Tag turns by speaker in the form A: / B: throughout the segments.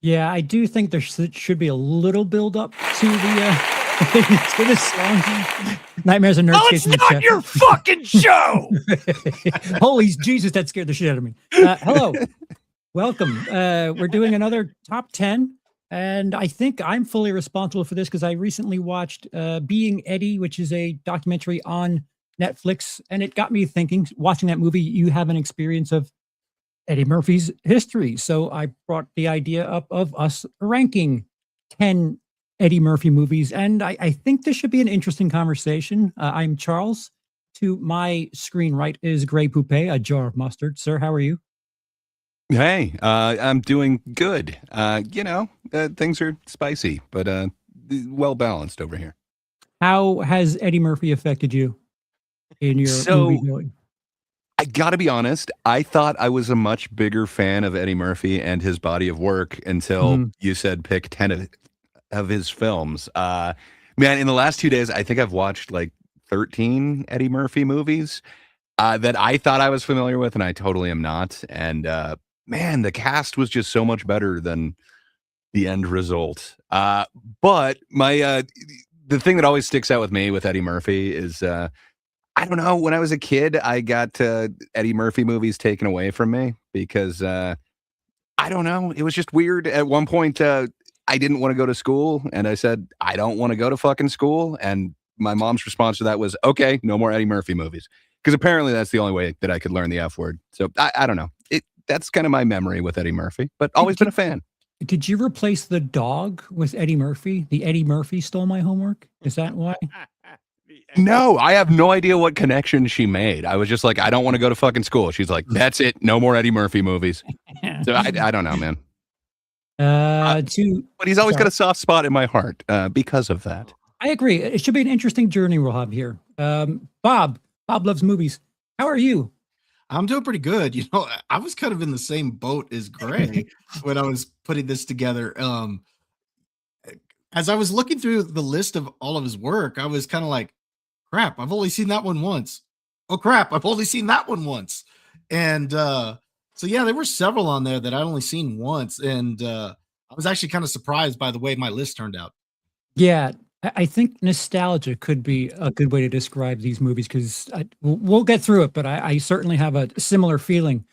A: Yeah, I do think there should be a little build up to the to the song. Nightmares and Nerds
B: Oh, it's not your fucking show.
A: Holy Jesus, that scared the shit out of me. Hello, welcome. We're doing another top 10, and I think I'm fully responsible for this because I recently watched Being Eddie, which is a documentary on Netflix, and it got me thinking. Watching that movie, you have an experience of Eddie Murphy's history. So I brought the idea up of us ranking 10 Eddie Murphy movies. And I think this should be an interesting conversation. I'm Charles. To my screen right is Grey Poupée, a jar of mustard. Sir, how are you?
C: Hey, I'm doing good. Things are spicy, but well balanced over here.
A: How has Eddie Murphy affected you in your movie viewing?
C: I gotta be honest, I thought I was a much bigger fan of Eddie Murphy and his body of work until you said pick 10 of his films. Man, in the last 2 days, I think I've watched like 13 Eddie Murphy movies that I thought I was familiar with, and I totally am not. And man, the cast was just so much better than the end result. But my the thing that always sticks out with me with Eddie Murphy is I don't know. When I was a kid, I got Eddie Murphy movies taken away from me because I don't know. It was just weird. At one point, I didn't want to go to school, and I said, I don't want to go to fucking school. And my mom's response to that was, okay, no more Eddie Murphy movies. Because apparently that's the only way that I could learn the F word. So I don't know. That's kind of my memory with Eddie Murphy, but always been a fan.
A: Did you replace the dog with Eddie Murphy? The Eddie Murphy stole my homework? Is that why?
C: No, I have no idea what connection she made. I was just like, I don't want to go to fucking school. She's like, that's it. No more Eddie Murphy movies. So I don't know, man. But he's always got a soft spot in my heart because of that.
A: I agree. It should be an interesting journey we'll have here. Bob loves movies. How are you?
B: I'm doing pretty good. You know, I was kind of in the same boat as Grey when I was putting this together. As I was looking through the list of all of his work, I was kind of like, crap, I've only seen that one once. Oh crap, I've only seen that one once. And so yeah, there were several on there that I only seen once. And I was actually kind of surprised by the way my list turned out.
A: Yeah, I think nostalgia could be a good way to describe these movies because we'll get through it, but I certainly have a similar feeling.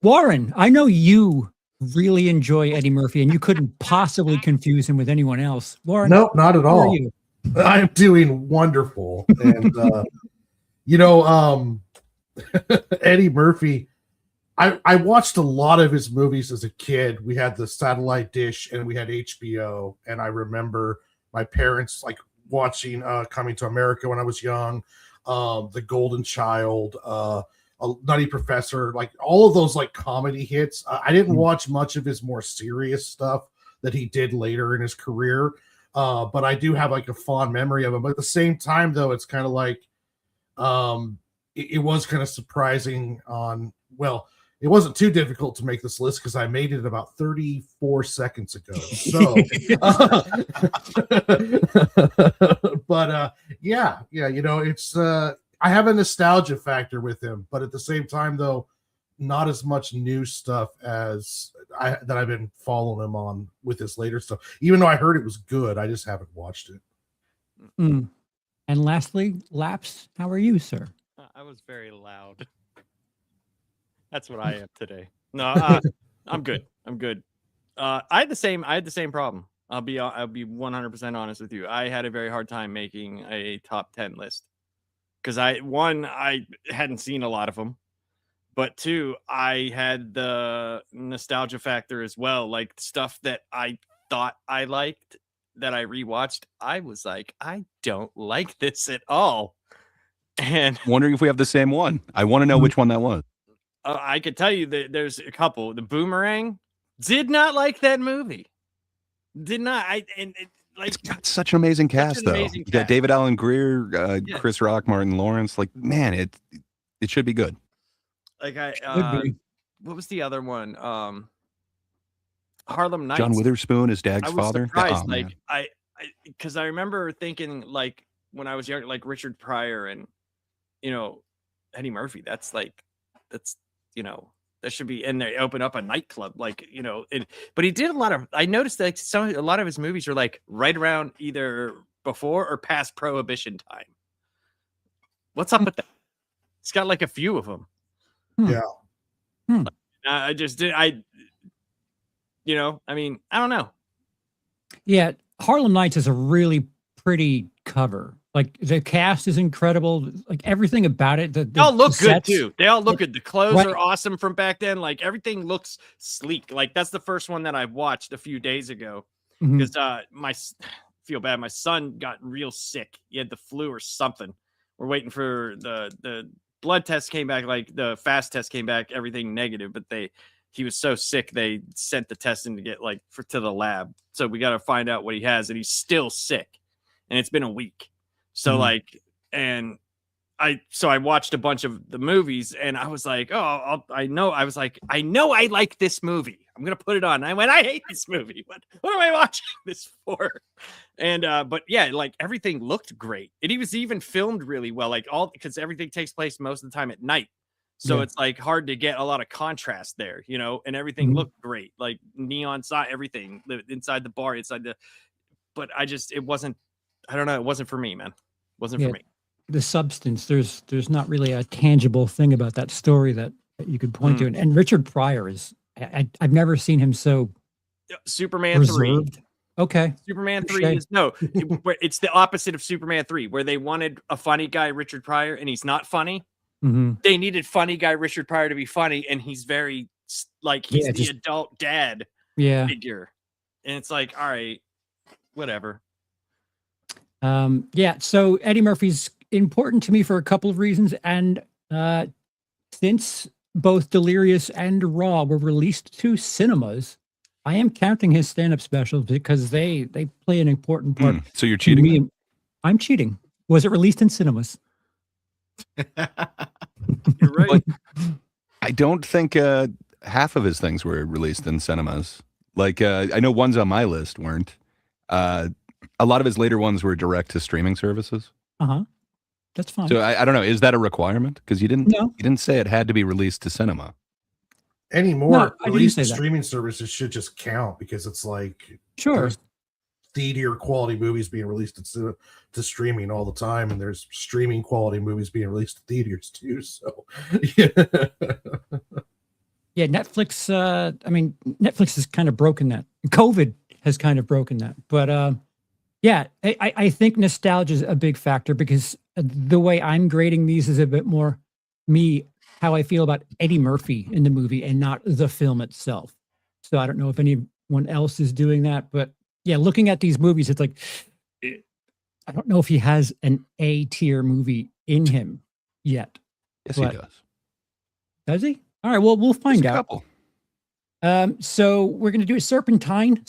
A: Warren, I know you really enjoy Eddie Murphy, and you couldn't possibly confuse him with anyone else. Warren,
D: nope, not at all.
A: You?
D: I'm doing wonderful, and Eddie Murphy. I watched a lot of his movies as a kid. We had the satellite dish, and we had HBO, and I remember my parents like watching Coming to America when I was young, The Golden Child, Nutty Professor, like all of those like comedy hits. I didn't watch much of his more serious stuff that he did later in his career, but I do have like a fond memory of him. But at the same time, though, it's kind of like it was kind of surprising it wasn't too difficult to make this list because I made it about 34 seconds ago. So, but it's I have a nostalgia factor with him, but at the same time, though, not as much new stuff as that I've been following him on with his later stuff. Even though I heard it was good, I just haven't watched it.
A: And lastly, Laps, how are you, sir?
E: I was very loud. That's what I am today. No, I'm good. I'm good. I had the same problem. I'll be 100% honest with you. I had a very hard time making a top 10 list because I hadn't seen a lot of them, but two, I had the nostalgia factor as well. Like stuff that I thought I liked that I rewatched, I was like, I don't like this at all. And
C: wondering if we have the same one. I want to know which one that was.
E: I could tell you that there's a couple. The Boomerang, did not like that movie. Did not.
C: It's got such an amazing cast, though. You got David Alan Grier, Chris Rock, Martin Lawrence. Like, man, it should be good.
E: Like what was the other one? Harlem Nights.
C: John Witherspoon is Dag's father.
E: Surprised, because I remember thinking like when I was young, like Richard Pryor and Eddie Murphy. That's That should be, and they open up a nightclub, like, you know. But he did a lot of. I noticed that a lot of his movies are like right around either before or past Prohibition time. What's up with that? It's got like a few of them.
D: Yeah.
E: I just did. I mean, I don't know.
A: Yeah, Harlem Nights is a really pretty cover. Like the cast is incredible. Like everything about it.
E: They all look
A: the
E: good
A: sets,
E: too. They all look good. The clothes
A: Right.
E: are awesome from back then. Like everything looks sleek. Like that's the first one that I watched a few days ago
A: Mhm.
E: because feel bad. My son got real sick. He had the flu or something. We're waiting for the blood test came back. Like the fast test came back, everything negative. But he was so sick they sent the test in to get to the lab. So we got to find out what he has, and he's still sick, and it's been a week. So I watched a bunch of the movies, and I was like, I know I like this movie. I'm gonna put it on. I went, I hate this movie. What am I watching this for? And but yeah, like everything looked great. And he was even filmed really well, because everything takes place most of the time at night. So it's like hard to get a lot of contrast there, you know, and everything looked great, like neon side, everything inside the bar, but it wasn't, I don't know, it wasn't for me, man. Wasn't for me.
A: The substance, there's not really a tangible thing about that story that you could point to. And Richard Pryor is, I've never seen him so
E: Superman
A: reserved.
E: 3.
A: Okay.
E: Superman 3 is it's the opposite of Superman 3, where they wanted a funny guy, Richard Pryor, and he's not funny. They needed funny guy Richard Pryor to be funny, and he's very he's the adult dad figure. And it's like, all right, whatever.
A: So Eddie Murphy's important to me for a couple of reasons, and since both Delirious and Raw were released to cinemas, I am counting his stand-up specials because they play an important part.
C: So you're cheating?
A: I'm cheating. Was it released in cinemas?
E: You're right.
C: I don't think half of his things were released in cinemas. I know ones on my list weren't. A lot of his later ones were direct to streaming services.
A: That's fine.
C: So I don't know. Is that a requirement? Because you didn't say it had to be released to cinema.
D: Anymore,
A: I
D: at
A: didn't
D: least
A: say
D: the
A: that.
D: streaming services should just count, because it's like
A: Sure.
D: there's D-tier quality movies being released to streaming all the time, and there's streaming quality movies being released to theaters too. So
A: Yeah, Netflix. Netflix has kind of broken that. COVID has kind of broken that. But I think nostalgia is a big factor, because the way I'm grading these is a bit more how I feel about Eddie Murphy in the movie and not the film itself. So I don't know if anyone else is doing that, but yeah, looking at these movies, it's like, I don't know if he has an A-tier movie in him yet.
C: Yes, he does.
A: Does he? All right, well, we'll find
C: Just a
A: out.
C: couple.
A: So we're going to do a Serpentine.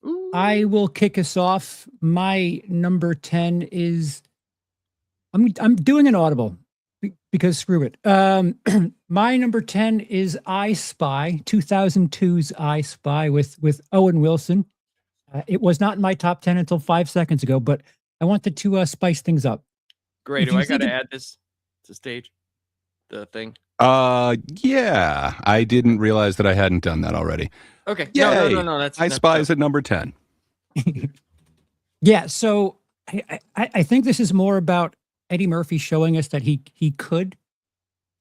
E: Ooh.
A: I will kick us off. My number 10 is, I'm doing an audible because screw it. My number 10 is I Spy, 2002's I Spy with Owen Wilson. It was not in my top 10 until 5 seconds ago, but I wanted to spice things up.
E: Great.
A: If
E: Do
A: you
E: I got to
A: think
E: add this to stage? The thing?
C: Yeah. I didn't realize that I hadn't done that already.
E: Okay.
C: Yay.
E: No.
C: I Spy is at number 10.
A: Yeah, so I think this is more about Eddie Murphy showing us that he could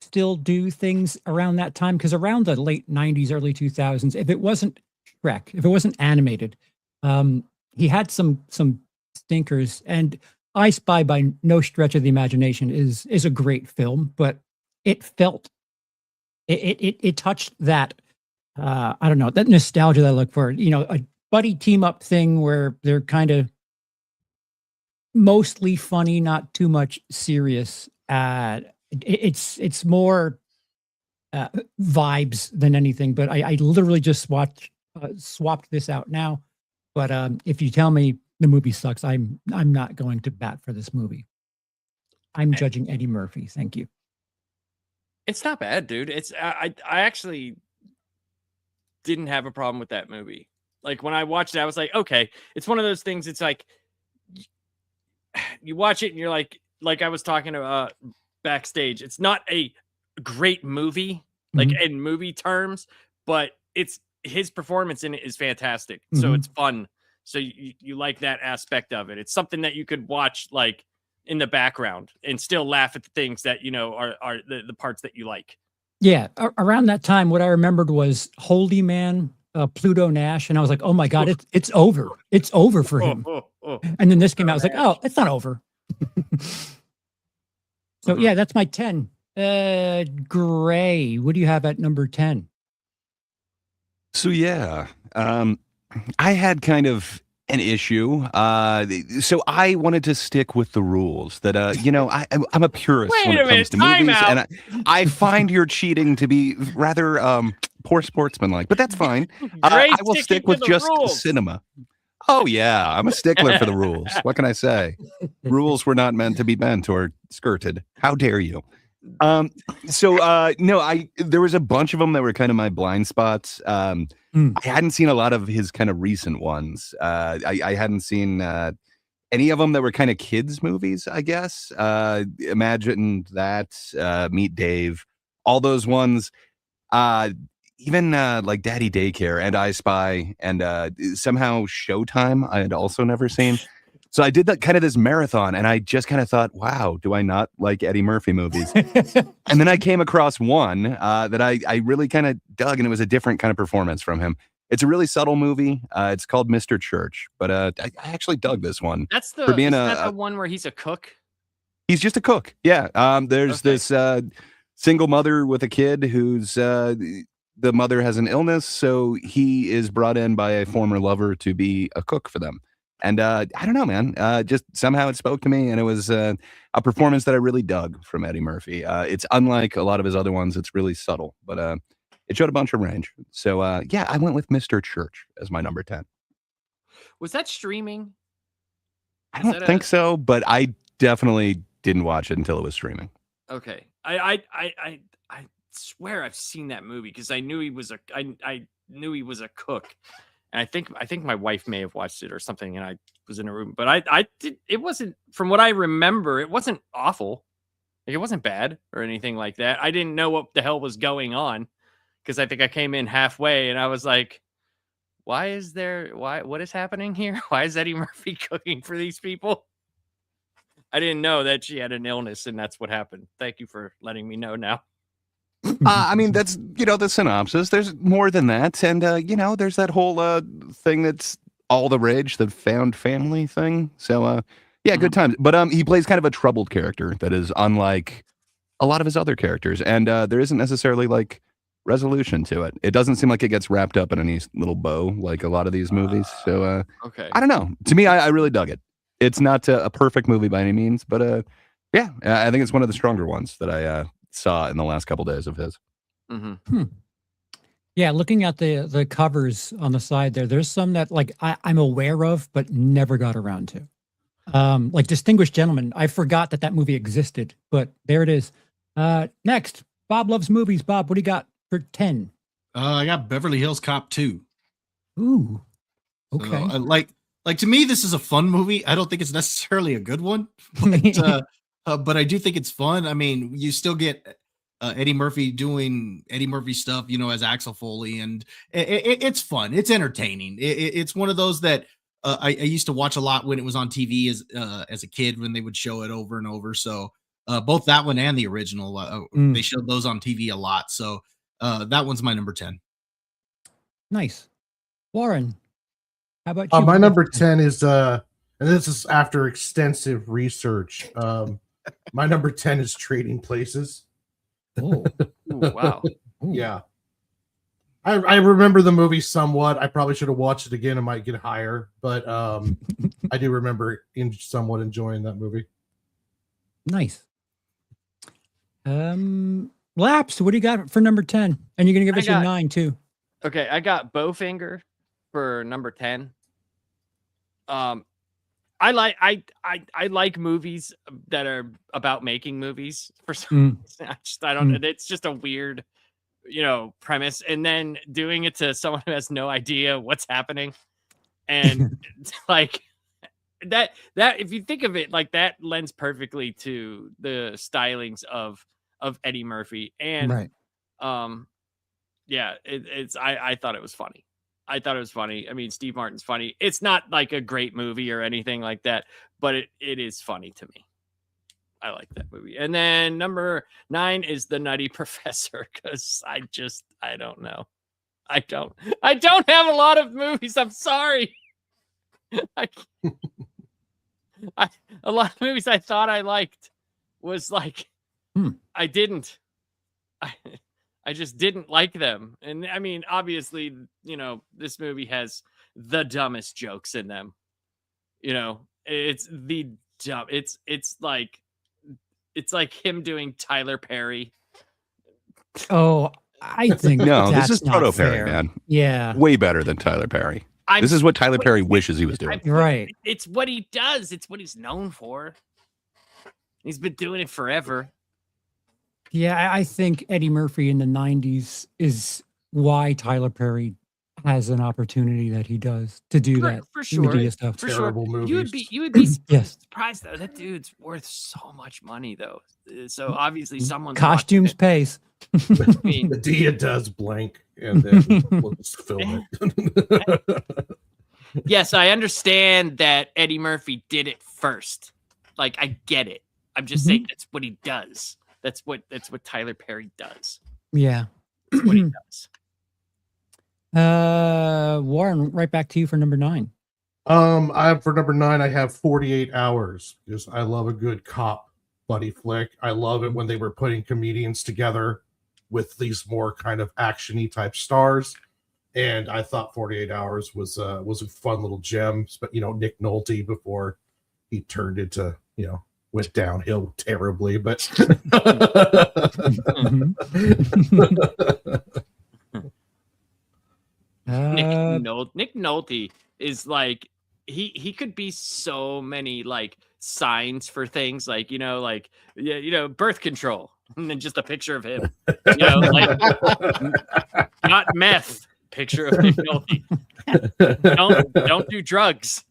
A: still do things around that time, because around the late 90s, early 2000s, if it wasn't Shrek, if it wasn't animated, he had some stinkers. And I Spy, by no stretch of the imagination, is a great film, but it touched that I don't know, that nostalgia that I look for, a buddy team up thing where they're kind of mostly funny, not too much serious. It's more vibes than anything, but I literally just swapped this out now. But if you tell me the movie sucks, I'm not going to bat for this movie. I'm judging Eddie Murphy. Thank you.
E: It's not bad, dude. I actually didn't have a problem with that movie. Like when I watched it, I was like, okay, it's one of those things. It's like you watch it and you're like I was talking about backstage. It's not a great movie. like in movie terms, but it's his performance in it is fantastic. So
A: Mhm.
E: it's fun. So you like that aspect of it. It's something that you could watch like in the background and still laugh at the things that, you know, are the parts that you like.
A: Yeah, around that time, what I remembered was Holy Man, Pluto Nash, and I was like, "Oh my god, it's over! It's over for him." And then this came out, I was like, "Oh, it's not over." So yeah, that's my 10. Gray, what do you have at number 10?
C: So yeah, I had kind of an issue. So I wanted to stick with the rules that you know, I'm a purist when it comes to movies, and I find your cheating to be rather poor sportsmanlike, but that's fine. I will stick with just cinema. Oh yeah, I'm a stickler for the rules. What can I say? Rules were not meant to be bent or skirted. How dare you? No, there was a bunch of them that were kind of my blind spots. I hadn't seen a lot of his kind of recent ones. I hadn't seen any of them that were kind of kids movies, I guess. Imagine that, Meet Dave, all those ones. Even like Daddy Daycare and I Spy and somehow Showtime I had also never seen. So I did that kind of this marathon, and I just kind of thought, wow, do I not like Eddie Murphy movies? And then I came across one that I really kind of dug, and it was a different kind of performance from him. It's a really subtle movie. It's called Mr. Church, but I actually dug this one.
E: That's the,
C: for being
E: the one where he's a cook?
C: He's just a cook. Yeah. There's this single mother with a kid who's the mother has an illness, so he is brought in by a former lover to be a cook for them. And I don't know, man. Just somehow it spoke to me, and it was a performance that I really dug from Eddie Murphy. It's unlike a lot of his other ones. It's really subtle, but it showed a bunch of range. So yeah, I went with Mr. Church as my number 10.
E: Was that streaming?
C: I don't think so, but I definitely didn't watch it until it was streaming.
E: Okay, I swear I've seen that movie because I knew he was I knew he was a cook. And I think my wife may have watched it or something, and I was in a room. But I did. It wasn't, from what I remember, it wasn't awful. Like, it wasn't bad or anything like that. I didn't know what the hell was going on because I think I came in halfway, and I was like, what is happening here? Why is Eddie Murphy cooking for these people? I didn't know that she had an illness, and that's what happened. Thank you for letting me know now.
C: I mean, that's, the synopsis. There's more than that. And, there's that whole thing that's all the rage, the found family thing. So, yeah, good times. But he plays kind of a troubled character that is unlike a lot of his other characters. And there isn't necessarily, like, resolution to it. It doesn't seem like it gets wrapped up in any little bow like a lot of these movies. So,
E: okay.
C: I don't know. To me, I really dug it. It's not a perfect movie by any means, but, yeah, I think it's one of the stronger ones that I saw in the last couple days of his.
A: Yeah, looking at the covers on the side there's some that like I'm aware of but never got around to. Like Distinguished Gentleman, I forgot that movie existed, but there it is. Next, Bob Loves Movies. Bob, what do you got for 10?
B: I got Beverly Hills Cop 2.
A: Ooh, okay.
B: So, like to me, this is a fun movie. I don't think it's necessarily a good one, but I do think it's fun. I mean, you still get Eddie Murphy doing Eddie Murphy stuff, as Axel Foley, and it's fun. It's entertaining. It's one of those that I used to watch a lot when it was on TV as a kid, when they would show it over and over. So both that one and the original, they showed those on TV a lot. So that one's my number 10.
A: Nice. Warren, how about you?
D: My number 10 is, and this is after extensive research. My number 10 is Trading Places.
A: Oh,
E: wow.
D: Yeah. I remember the movie somewhat. I probably should have watched it again. It might get higher, but I do remember somewhat enjoying that movie.
A: Nice. Laps, what do you got for number 10? And you're gonna give us your 9 too.
E: Okay, I got Bowfinger for number 10. I like movies that are about making movies for some reason. I don't. It's just a weird, premise, and then doing it to someone who has no idea what's happening, and like that. If you think of it like that, lends perfectly to the stylings of Eddie Murphy, and
A: right.
E: Yeah, I thought it was funny. I thought it was funny. I mean, Steve Martin's funny. It's not like a great movie or anything like that, but it is funny to me. I like that movie. And then number 9 is The Nutty Professor, because I don't know. I don't have a lot of movies. I'm sorry. A lot of movies I thought I liked was like, I didn't. I just didn't like them. And I mean, obviously, this movie has the dumbest jokes in them. It's the dumb. It's like him doing Tyler Perry.
A: Oh, I think
C: No,
A: that's
C: this is
A: not
C: Proto
A: fair.
C: Perry, man.
A: Yeah.
C: Way better than Tyler Perry. This is what Tyler Perry wishes he was doing.
A: Right.
E: It's what he does. It's what he's known for. He's been doing it forever.
A: Yeah, I think Eddie Murphy in the 90s is why Tyler Perry has an opportunity that he does to do that
E: for sure.
A: Medea stuff.
E: For
D: Terrible
E: sure.
D: movies.
E: You would be
A: Yes.
E: surprised though. That dude's worth so much money though. So obviously someone's
A: Costumes
E: watching
A: pays.
E: it. I mean,
D: Medea does blank, and then we'll just film it.
E: yes, I understand that Eddie Murphy did it first. Like, I get it. I'm just saying that's what he does. That's what Tyler Perry does.
A: Yeah.
E: That's what he does.
A: Warren, right back to you for number 9.
D: For number 9, I have 48 Hours, because I love a good cop buddy flick. I love it when they were putting comedians together with these more kind of action-y type stars. And I thought 48 Hours was a fun little gem. But Nick Nolte before he turned into, went downhill terribly. But
E: Nick Nolte is like he could be so many like signs for things like birth control and then just a picture of him, like not meth, picture of Nick Nolte. Don't do drugs.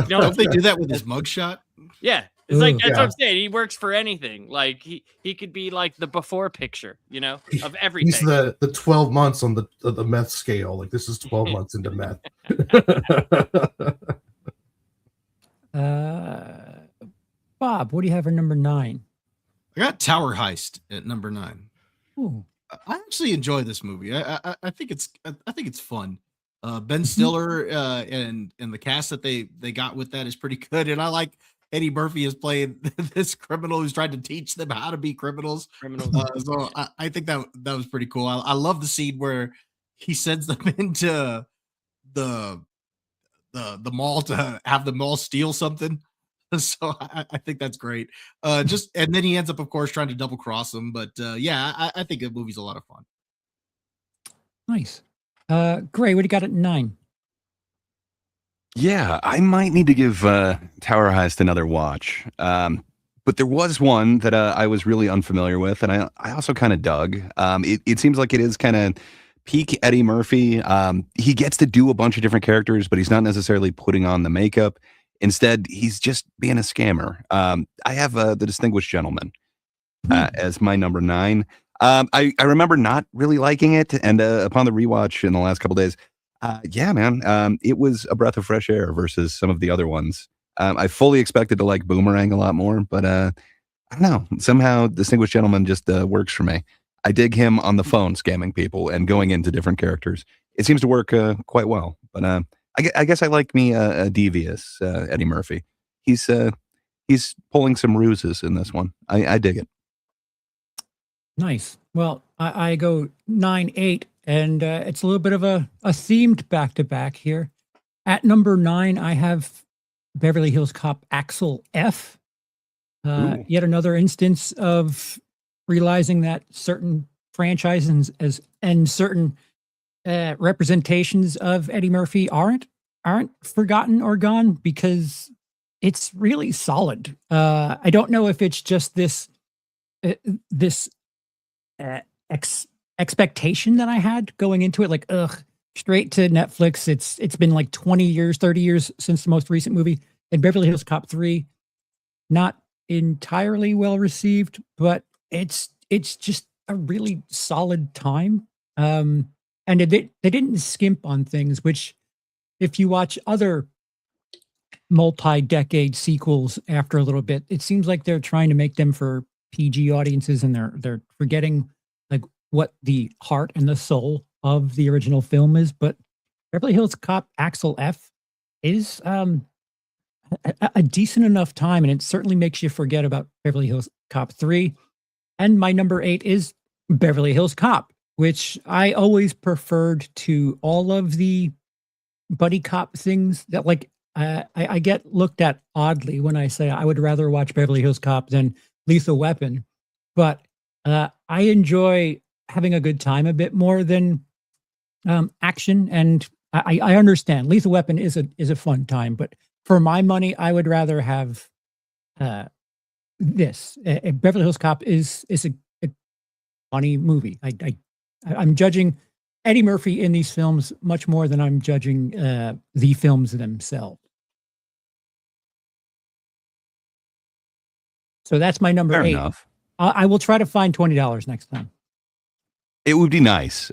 B: Don't they do that with his mugshot?
E: Yeah. It's like, that's
D: yeah.
E: what I'm saying. He works for anything. Like he could be like the before picture, of everything.
D: He's the 12 months on the meth scale. Like, this is 12 months into meth.
A: Bob, what do you have for number 9?
B: I got Tower Heist at number 9.
A: Ooh.
B: I actually enjoy this movie. I think it's fun. Ben Stiller and the cast that they got with that is pretty good, and I like Eddie Murphy is playing this criminal who's trying to teach them how to be criminals. So I think that was pretty cool. I love the scene where he sends them into the mall to have the mall steal something. So I think that's great. And then he ends up, of course, trying to double cross them. But I think the movie's a lot of fun.
A: Nice. Gray, what do you got at 9?
C: Yeah, I might need to give Tower Heist another watch. But there was one that I was really unfamiliar with, and I also kind of dug. It seems like it is kind of peak Eddie Murphy. He gets to do a bunch of different characters, but he's not necessarily putting on the makeup. Instead, he's just being a scammer. I have The Distinguished Gentleman as my number 9. I remember not really liking it, and upon the rewatch in the last couple days, it was a breath of fresh air versus some of the other ones. I fully expected to like Boomerang a lot more, but I don't know. Somehow, Distinguished Gentleman just works for me. I dig him on the phone scamming people and going into different characters. It seems to work quite well. But I guess I like me a devious Eddie Murphy. He's pulling some ruses in this one. I dig it.
A: Nice. Well, I go 9, 8, and it's a little bit of a themed back-to-back here. At number 9, I have Beverly Hills Cop Axel F. Yet another instance of realizing that certain franchises and certain representations of Eddie Murphy aren't forgotten or gone, because it's really solid. I don't know if it's just this expectation that I had going into it, like, straight to Netflix. It's been like 20 years, 30 years since the most recent movie. And Beverly Hills Cop 3, not entirely well received, but it's just a really solid time. And they didn't skimp on things, which if you watch other multi-decade sequels after a little bit, it seems like they're trying to make them for PG audiences, and they're forgetting like what the heart and the soul of the original film is. But Beverly Hills Cop Axel F is a decent enough time, and it certainly makes you forget about Beverly Hills Cop 3. And my number 8 is Beverly Hills Cop, which I always preferred to all of the buddy cop things that like I get looked at oddly when I say I would rather watch Beverly Hills Cop than Lethal Weapon, but I enjoy having a good time a bit more than action. And I understand Lethal Weapon is a fun time, but for my money, I would rather have this. Beverly Hills Cop is a funny movie. I'm judging Eddie Murphy in these films much more than I'm judging the films themselves. So that's my number
C: Fair
A: 8.
C: enough.
A: I will try to find $20 next time.
C: It would be nice.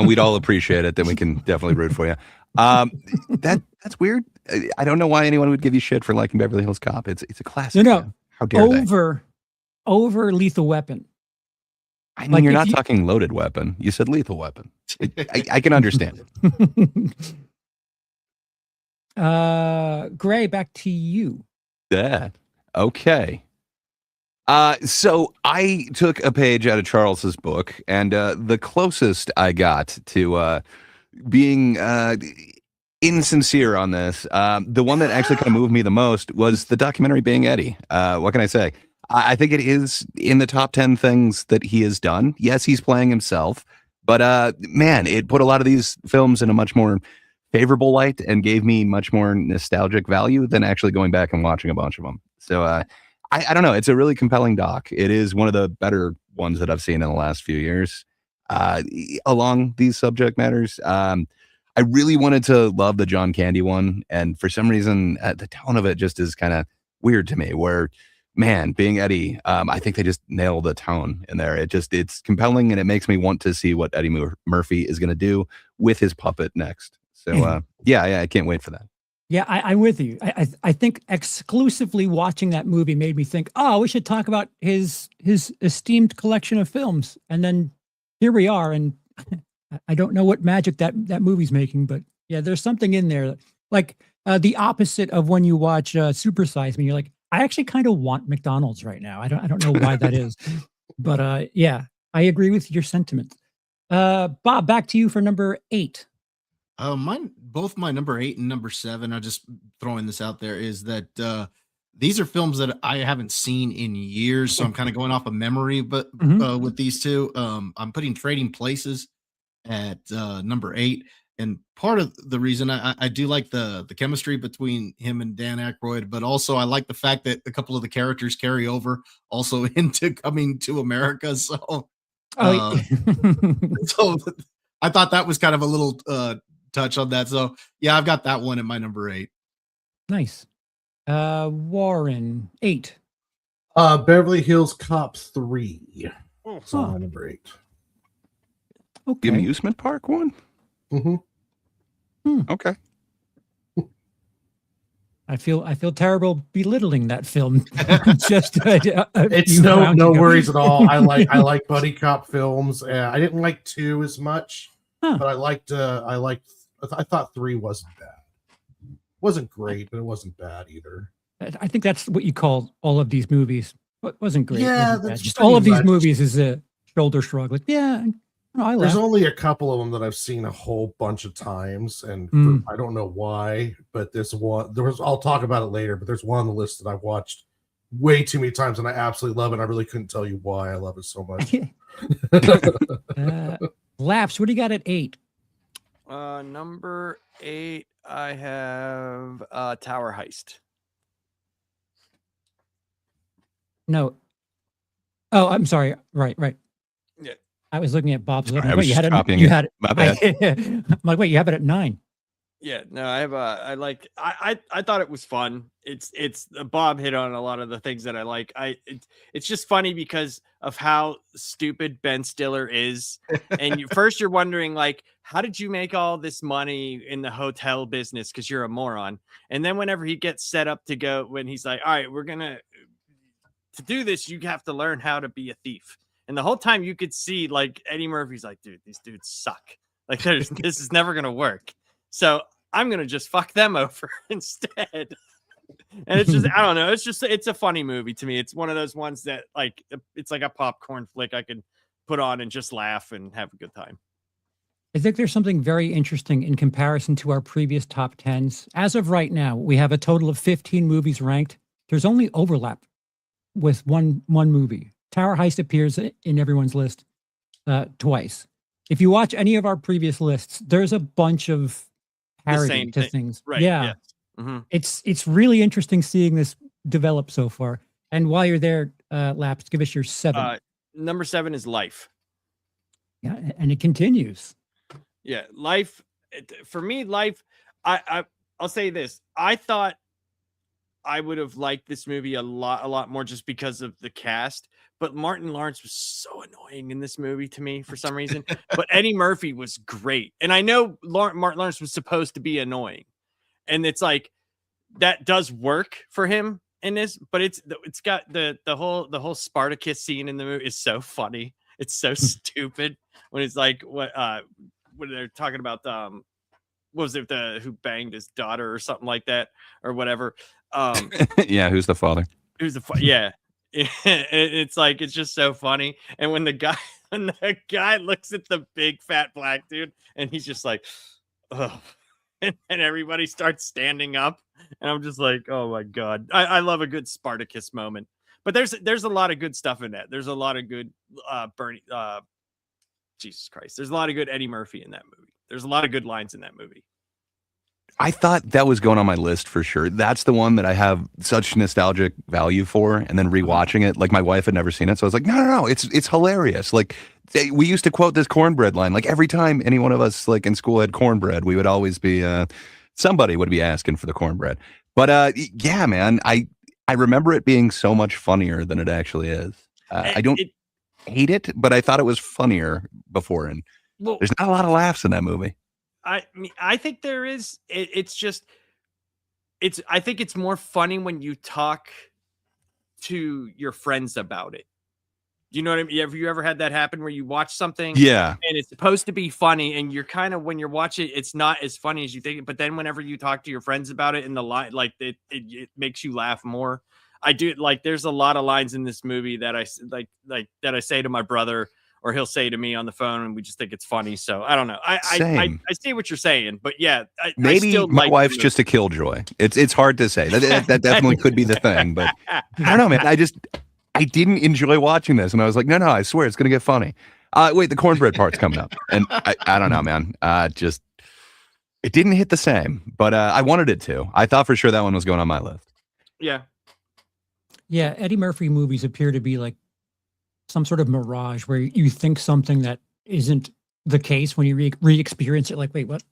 C: We'd all appreciate it. Then we can definitely root for you. That's weird. I don't know why anyone would give you shit for liking Beverly Hills Cop. It's a classic.
A: No.
C: Man. How dare they?
A: Over Lethal Weapon.
C: I mean,
A: Like,
C: you're
A: if
C: not
A: you-
C: talking loaded weapon. You said lethal weapon. I can understand it.
A: Gray, back to you.
C: Yeah. Okay. So I took a page out of Charles's book, and the closest I got to being insincere on this, the one that actually kind of moved me the most was the documentary Being Eddie. What can I say? I think it is in the top 10 things that he has done. Yes, he's playing himself, but man, it put a lot of these films in a much more favorable light and gave me much more nostalgic value than actually going back and watching a bunch of them. So I don't know. It's a really compelling doc. It is one of the better ones that I've seen in the last few years along these subject matters. I really wanted to love the John Candy one, and for some reason, the tone of it just is kind of weird to me. Where, man, Being Eddie, I think they just nail the tone in there. It's compelling, and it makes me want to see what Eddie Murphy is going to do with his puppet next. So, yeah, I can't wait for that.
A: Yeah, I'm with you. I think exclusively watching that movie made me think, oh, we should talk about his esteemed collection of films. And then here we are, and I don't know what magic that movie's making, but yeah, there's something in there. Like the opposite of when you watch Super Size Me, you're like, I actually kind of want McDonald's right now. I don't know why that is, but yeah, I agree with your sentiment. Bob, back to you for number 8.
B: Both my number 8 and number 7, I'm just throwing this out there, is that these are films that I haven't seen in years, so I'm kind of going off of memory. But with these two, I'm putting Trading Places at number 8, and part of the reason I do like the chemistry between him and Dan Aykroyd, but also I like the fact that a couple of the characters carry over also into Coming to America. So, so I thought that was kind of a little touch on that. So yeah, I've got that one at my number 8.
A: Nice. Warren, 8.
D: Beverly Hills Cop 3. It's on my number 8.
A: Okay.
C: The amusement park one? Okay.
A: I feel terrible belittling that film. Just
D: It's no worries at all. I like buddy cop films. I didn't like 2 as much, but I thought 3 wasn't bad. Wasn't great, but it wasn't bad either.
A: I think that's what you call all of these movies. It wasn't great.
D: Yeah,
A: that's
D: that's
A: just all of these
D: much.
A: movies is a shoulder shrug. Like, yeah, I
D: There's
A: laughed.
D: only a couple of them that I've seen a whole bunch of times, and I don't know why, but I'll talk about it later, but there's one on the list that I've watched way too many times, and I absolutely love it. I really couldn't tell you why I love it so much.
A: Laps, what do you got at 8?
E: Number 8, I have Tower Heist.
A: No. Oh, I'm sorry. Right.
E: Yeah.
A: I was looking at Bob's.
C: Sorry,
A: Looking.
C: I
A: Wait,
C: was
A: you had
C: just
A: it.
C: copying
A: You
C: it.
A: had it.
C: My bad.
A: I'm like, wait, you have it at 9.
E: Yeah, no, I thought it was fun. It's Bob hit on a lot of the things that I like. It's just funny because of how stupid Ben Stiller is. And first you're wondering, like, how did you make all this money in the hotel business? Because you're a moron. And then whenever he gets set up to go, when he's like, all right, to do this, you have to learn how to be a thief. And the whole time you could see, like, Eddie Murphy's like, dude, these dudes suck. Like, this is never gonna work. So I'm gonna just fuck them over instead. And it's just, I don't know. It's a funny movie to me. It's one of those ones that, like, it's like a popcorn flick I could put on and just laugh and have a good time.
A: I think there's something very interesting in comparison to our previous top 10s. As of right now, we have a total of 15 movies ranked. There's only overlap with one movie. Tower Heist appears in everyone's list twice. If you watch any of our previous lists, there's a bunch of parody to things.
E: Right.
A: Yeah.
E: Yes. Mm-hmm.
A: It's really interesting seeing this develop so far. And while you're there, Laps, give us your 7.
E: Number 7 is Life.
A: Yeah, and it continues.
E: Yeah, Life. For me, Life. I'll say this. I thought I would have liked this movie a lot more just because of the cast. But Martin Lawrence was so annoying in this movie to me for some reason. But Eddie Murphy was great. And I know Martin Lawrence was supposed to be annoying. And it's like, that does work for him in this, but it's got the whole Spartacus scene in the movie is so funny. It's so stupid when it's like, when they're talking about, what was it, who banged his daughter or something like that or whatever.
C: Yeah. Who's the father?
E: Yeah. It's like, it's just so funny. And when the guy looks at the big fat black dude and he's just like, oh, and everybody starts standing up, and I'm just like, oh my God. I love a good Spartacus moment. But there's a lot of good stuff in that. There's a lot of good Jesus Christ. There's a lot of good Eddie Murphy in that movie. There's a lot of good lines in that movie.
C: I thought that was going on my list for sure. That's the one that I have such nostalgic value for. And then rewatching it, like my wife had never seen it. So I was like, no, it's hilarious. Like we used to quote this cornbread line. Like every time any one of us like in school had cornbread, we would always be, somebody would be asking for the cornbread. But yeah, man, I remember it being so much funnier than it actually is. I don't hate it, but I thought it was funnier before. And there's not a lot of laughs in that movie.
E: I think there is. I think it's more funny when you talk to your friends about it. Do you know what I mean? Have you ever had that happen where you watch something?
C: Yeah.
E: And it's supposed to be funny, and you're kind of, when you're watching, it's not as funny as you think. But then whenever you talk to your friends about it in the line, like it makes you laugh more. I do, like, there's a lot of lines in this movie that I like that I say to my brother, or he'll say to me on the phone, and we just think it's funny. So I don't know. I see what you're saying, but yeah,
C: maybe
E: I still
C: my
E: like
C: wife's just a killjoy. It's hard to say. That definitely could be the thing, but I don't know, man. I didn't enjoy watching this, and I was like, no, I swear it's gonna get funny. Wait, the cornbread part's coming up, and I don't know, man. Just it didn't hit the same, but I wanted it to. I thought for sure that one was going on my list.
E: Yeah.
A: Yeah, Eddie Murphy movies appear to be like some sort of mirage where you think something that isn't the case when you re-experience it. Like, wait, what?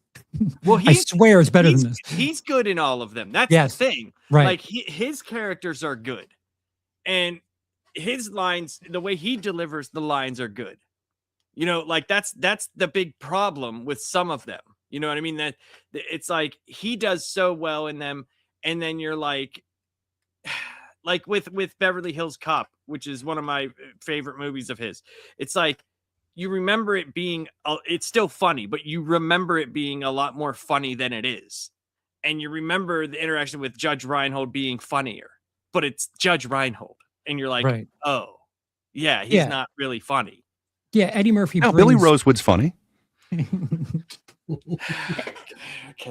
E: Well,
A: I swear it's better than this.
E: He's good in all of them. That's the thing.
A: Right.
E: Like his characters are good, and his lines, the way he delivers the lines are good. You know, like that's the big problem with some of them. You know what I mean? That it's like he does so well in them, and then you're like with Beverly Hills Cop, which is one of my favorite movies of his. It's like you remember it being, it's still funny, but you remember it being a lot more funny than it is. And you remember the interaction with Judge Reinhold being funnier, but it's Judge Reinhold. And you're like, right. Oh, yeah, he's not really funny.
A: Yeah, Eddie Murphy.
C: No, Billy Rosewood's funny.
A: Okay.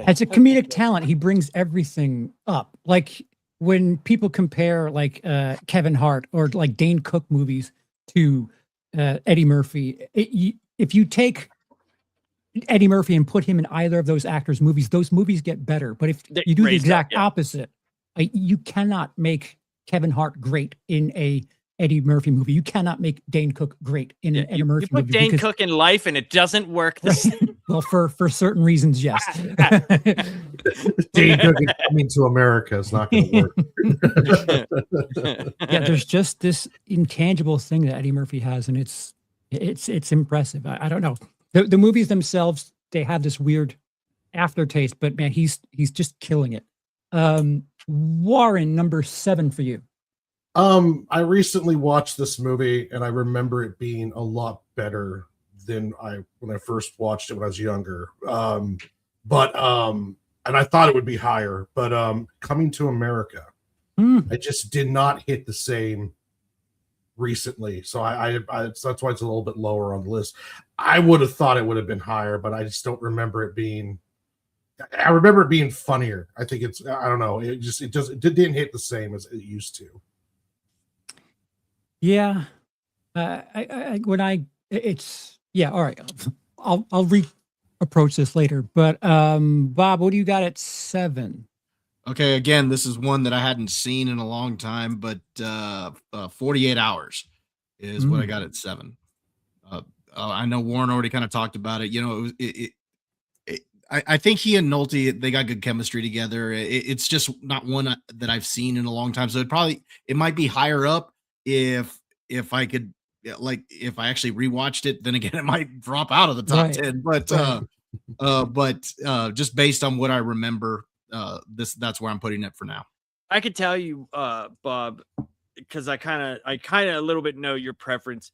A: As a comedic talent, he brings everything up. Like when people compare like Kevin Hart or like Dane Cook movies to Eddie Murphy, if you take Eddie Murphy and put him in either of those actors' movies, those movies get better. But if you do the exact opposite, you cannot make Kevin Hart great in a Eddie Murphy movie. You cannot make Dane Cook great in an Eddie Murphy
E: you put
A: movie.
E: Dane
A: because-
E: Cook in Life and it doesn't work the same.
A: Well, for certain reasons, yes.
D: Dane Cook is Coming to America is not going to work.
A: Yeah, there's just this intangible thing that Eddie Murphy has, and it's impressive. I don't know. The movies themselves, they have this weird aftertaste, but man, he's just killing it. Warren, number 7 for you.
D: I recently watched this movie and I remember it being a lot better than when I first watched it when I was younger. And I thought it would be higher, but Coming to America, I just did not hit the same recently. So so that's why it's a little bit lower on the list. I would have thought it would have been higher, but I just don't remember it being. I remember it being funnier. I think I don't know. It didn't hit the same as it used to.
A: Yeah. All right. I'll approach this later, but Bob, what do you got at 7?
B: Okay, again, this is one that I hadn't seen in a long time, but 48 Hours is what I got at 7. I know Warren already kind of talked about it. You know, I think he and Nolte, they got good chemistry together. It's just not one that I've seen in a long time. So it might be higher up if I could, like, if I actually rewatched it. Then again, it might drop out of the top 10. But just based on what I remember, that's where I'm putting it for now.
E: I could tell you, Bob, because I kind of a little bit know your preference.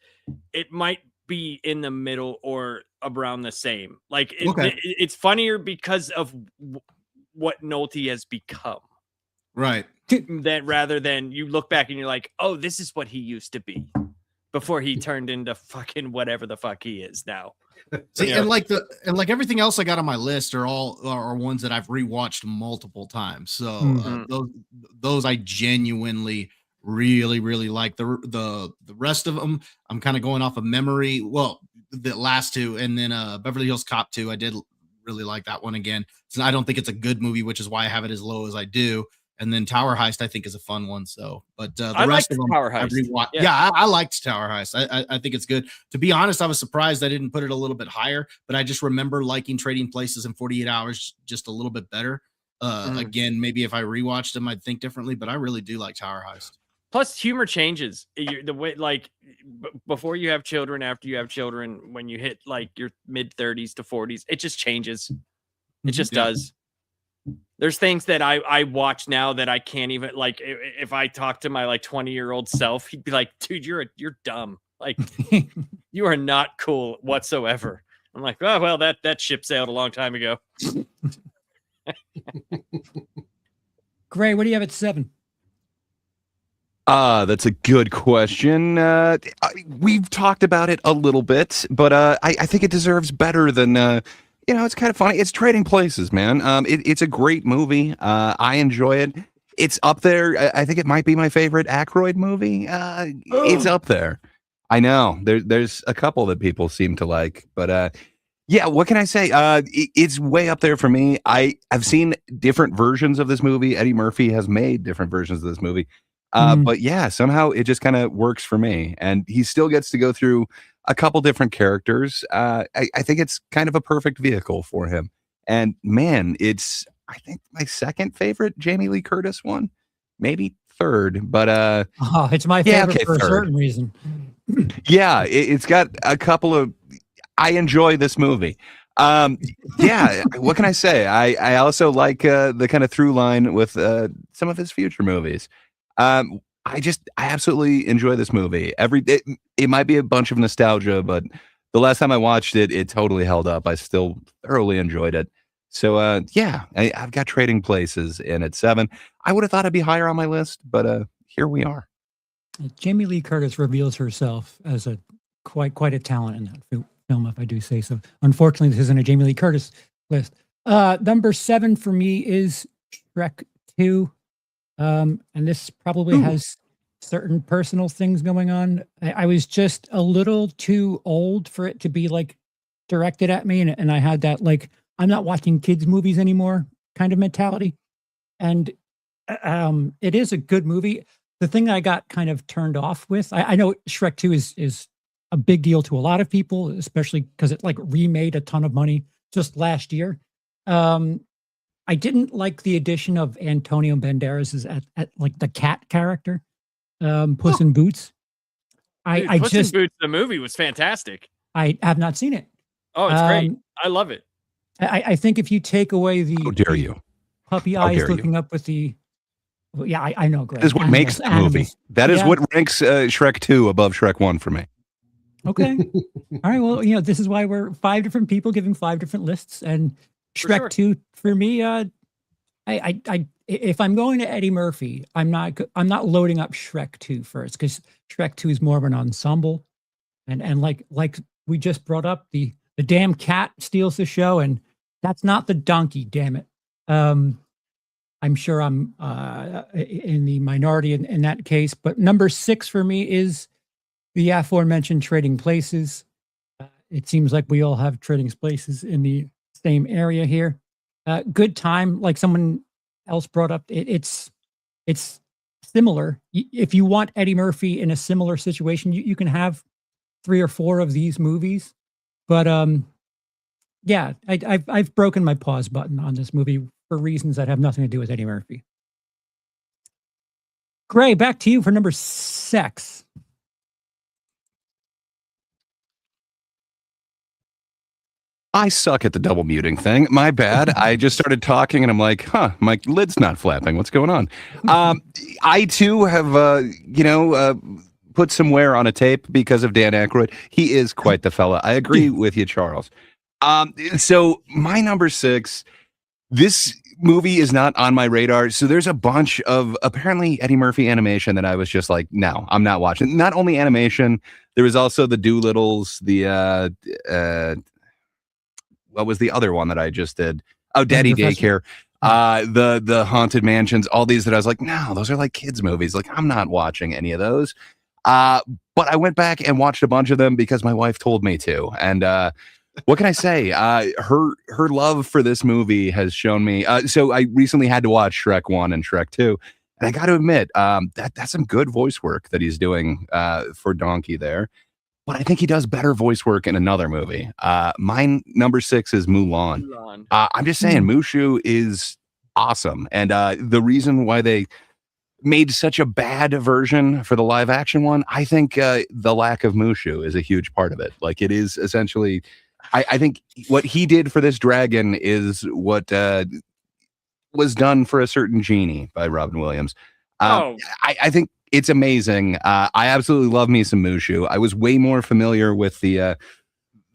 E: It might be in the middle or around the same. Like it's funnier because of what Nolte has become,
B: right?
E: That rather than you look back and you're like, oh, this is what he used to be before he turned into fucking whatever the fuck he is now.
B: See, and like everything else I got on my list are ones that I've rewatched multiple times. So those I genuinely really, really like. The rest of them I'm kind of going off of memory. Well, the last two, and then Beverly Hills Cop 2, I did really like that one again. So I don't think it's a good movie, which is why I have it as low as I do. And then Tower Heist, I think, is a fun one. So, but the rest of them,
E: Tower Heist.
B: I liked Tower Heist. I think it's good. To be honest, I was surprised I didn't put it a little bit higher, but I just remember liking Trading Places in 48 Hours just a little bit better. Again, maybe if I rewatched them, I'd think differently, but I really do like Tower Heist.
E: Plus, humor changes. The way, like, before you have children, after you have children, when you hit like your mid 30s to 40s, it just changes. It just does. There's things that I watch now that I can't even, like, if I talk to my like 20-year-old self, he'd be like, dude, you're dumb. Like, you are not cool whatsoever. I'm like, oh, well, that ship sailed a long time ago.
A: Gray, what do you have at 7?
C: That's a good question. We've talked about it a little bit, but I think it deserves better than it's kind of funny. It's Trading Places, man. It's a great movie. I enjoy it. It's up there. I think it might be my favorite Aykroyd movie. It's up there. I know. There's a couple that people seem to like, but yeah, what can I say? It's way up there for me. I've seen different versions of this movie. Eddie Murphy has made different versions of this movie. But yeah, somehow it just kind of works for me. And he still gets to go through a couple different characters. I think it's kind of a perfect vehicle for him. And man, it's, I think, my second favorite Jamie Lee Curtis one, maybe third, but
A: it's my favorite for a certain reason.
C: Yeah, it's got a couple of, I enjoy this movie. Yeah, what can I say? I also like the kind of through line with some of his future movies. I absolutely enjoy this movie. It might be a bunch of nostalgia, but the last time I watched it, it totally held up. I still thoroughly enjoyed it. So yeah, I've got Trading Places in at 7. I would have thought it'd be higher on my list, but here we are.
A: Jamie Lee Curtis reveals herself as a quite a talent in that film, if I do say so. Unfortunately, this isn't a Jamie Lee Curtis list. Number 7 for me is Shrek 2. And this probably has certain personal things going on. I was just a little too old for it to be like directed at me. And I had that, like, I'm not watching kids movies anymore kind of mentality. And it is a good movie. the thing I got kind of turned off with, I know Shrek 2 is a big deal to a lot of people, especially because it like remade a ton of money just last year. I didn't like the addition of Antonio Banderas at like the cat character, Puss in Boots.
E: Dude,
A: I
E: Puss
A: just
E: in Boots, the movie was fantastic.
A: I have not seen it.
E: Oh, it's great. I love it.
A: I think if you take away
C: How dare
A: the
C: you?
A: puppy
C: How
A: eyes
C: dare you?
A: looking up with the, well, yeah, I know, Greg.
C: That is what makes the movie. That is
A: Yeah.
C: what ranks Shrek 2 above Shrek 1 for me.
A: Okay. All right. Well, this is why we're 5 different people giving 5 different lists, and
E: For
A: Shrek
E: sure.
A: 2 for me. If I'm going to Eddie Murphy, I'm not loading up Shrek 2 first, because Shrek 2 is more of an ensemble, and like we just brought up, the damn cat steals the show, and that's not the donkey. Damn it. I'm sure I'm in the minority in that case, but number 6 for me is the aforementioned Trading Places. It seems like we all have Trading Places in the same area here. Good time, like someone else brought up. It's similar. If you want Eddie Murphy in a similar situation, you can have 3 or 4 of these movies. But yeah, I've broken my pause button on this movie for reasons that have nothing to do with Eddie Murphy. Gray, back to you for number 6.
C: I suck at the double muting thing. My bad. I just started talking and I'm like, huh, my lid's not flapping. What's going on? I too have, put some wear on a tape because of Dan Aykroyd. He is quite the fella. I agree with you, Charles. So my number 6, this movie is not on my radar. So there's a bunch of apparently Eddie Murphy animation that I was just like, no, I'm not watching. Not only animation, there was also the Doolittles, what was the other one that I just did? Oh, Daddy Daycare, the Haunted Mansions, all these that I was like, no, those are like kids movies. Like, I'm not watching any of those. But I went back and watched a bunch of them because my wife told me to. And what can I say? Her love for this movie has shown me. So I recently had to watch Shrek 1 and Shrek 2. And I got to admit, that's some good voice work that he's doing for Donkey there. But I think he does better voice work in another movie. Mine number 6 is Mulan. I'm just saying, Mushu is awesome. And the reason why they made such a bad version for the live action one, I think the lack of Mushu is a huge part of it. Like, it is essentially, I think what he did for this dragon is what was done for a certain genie by Robin Williams. I think it's amazing. I absolutely love me some Mushu. I was way more familiar with the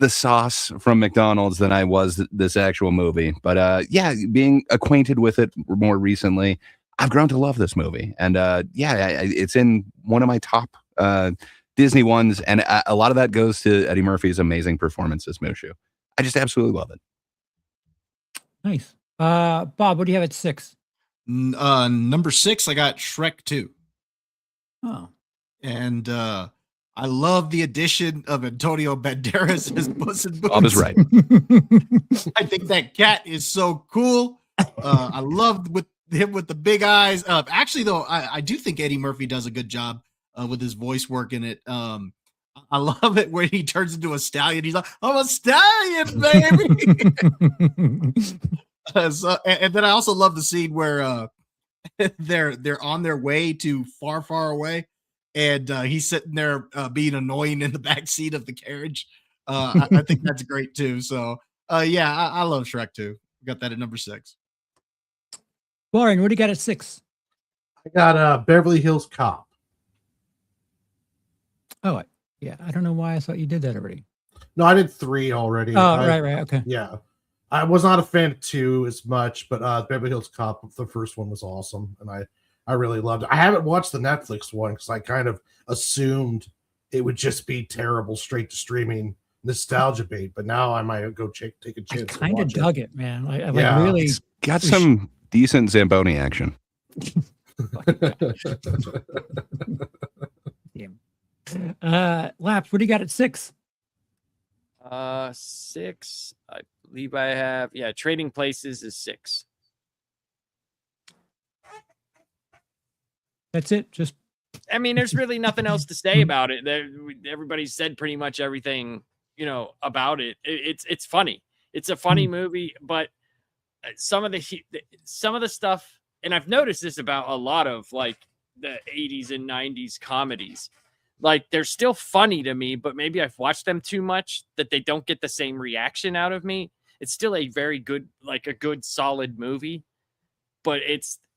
C: sauce from McDonald's than I was this actual movie. But yeah, being acquainted with it more recently, I've grown to love this movie. And it's in one of my top Disney ones. And a lot of that goes to Eddie Murphy's amazing performance as Mushu. I just absolutely love it.
A: Nice. Bob, what do you have at 6?
B: Number 6, I got Shrek 2.
A: Oh.
B: And I love the addition of Antonio Banderas as Puss in Boots.
C: Bob is right.
B: I think that cat is so cool. I loved him with the big eyes. Actually, though, I do think Eddie Murphy does a good job with his voice work in it. I love it when he turns into a stallion. He's like, I'm a stallion, baby. And then I also love the scene where they're on their way to far away, and he's sitting there being annoying in the back seat of the carriage. I think that's great too. So yeah, I love Shrek 2. Got that at number 6.
A: Warren, what do you got at 6?
D: I got Beverly Hills Cop.
A: Oh, yeah. I don't know why I thought you did that already.
D: No, I did 3 already.
A: Oh, right. Okay.
D: Yeah. I was not a fan of 2 as much, but Beverly Hills Cop, the first one was awesome, and I really loved it. I haven't watched the Netflix one because I kind of assumed it would just be terrible straight to streaming nostalgia bait, but now I might go take a chance.
A: I kind of dug it, man. I
D: Yeah.
A: like really
C: It's got some decent Zamboni action.
A: Laps, what do you got at 6?
E: 6, I believe I have. Yeah, Trading Places is 6.
A: That's it. Just
E: I mean, there's really nothing else to say about it. Everybody said pretty much everything, about it. It's funny. It's a funny movie, but some of the stuff, and I've noticed this about a lot of like the 80s and 90s comedies. Like they're still funny to me, but maybe I've watched them too much that they don't get the same reaction out of me. It's still a very good, like a good solid movie, but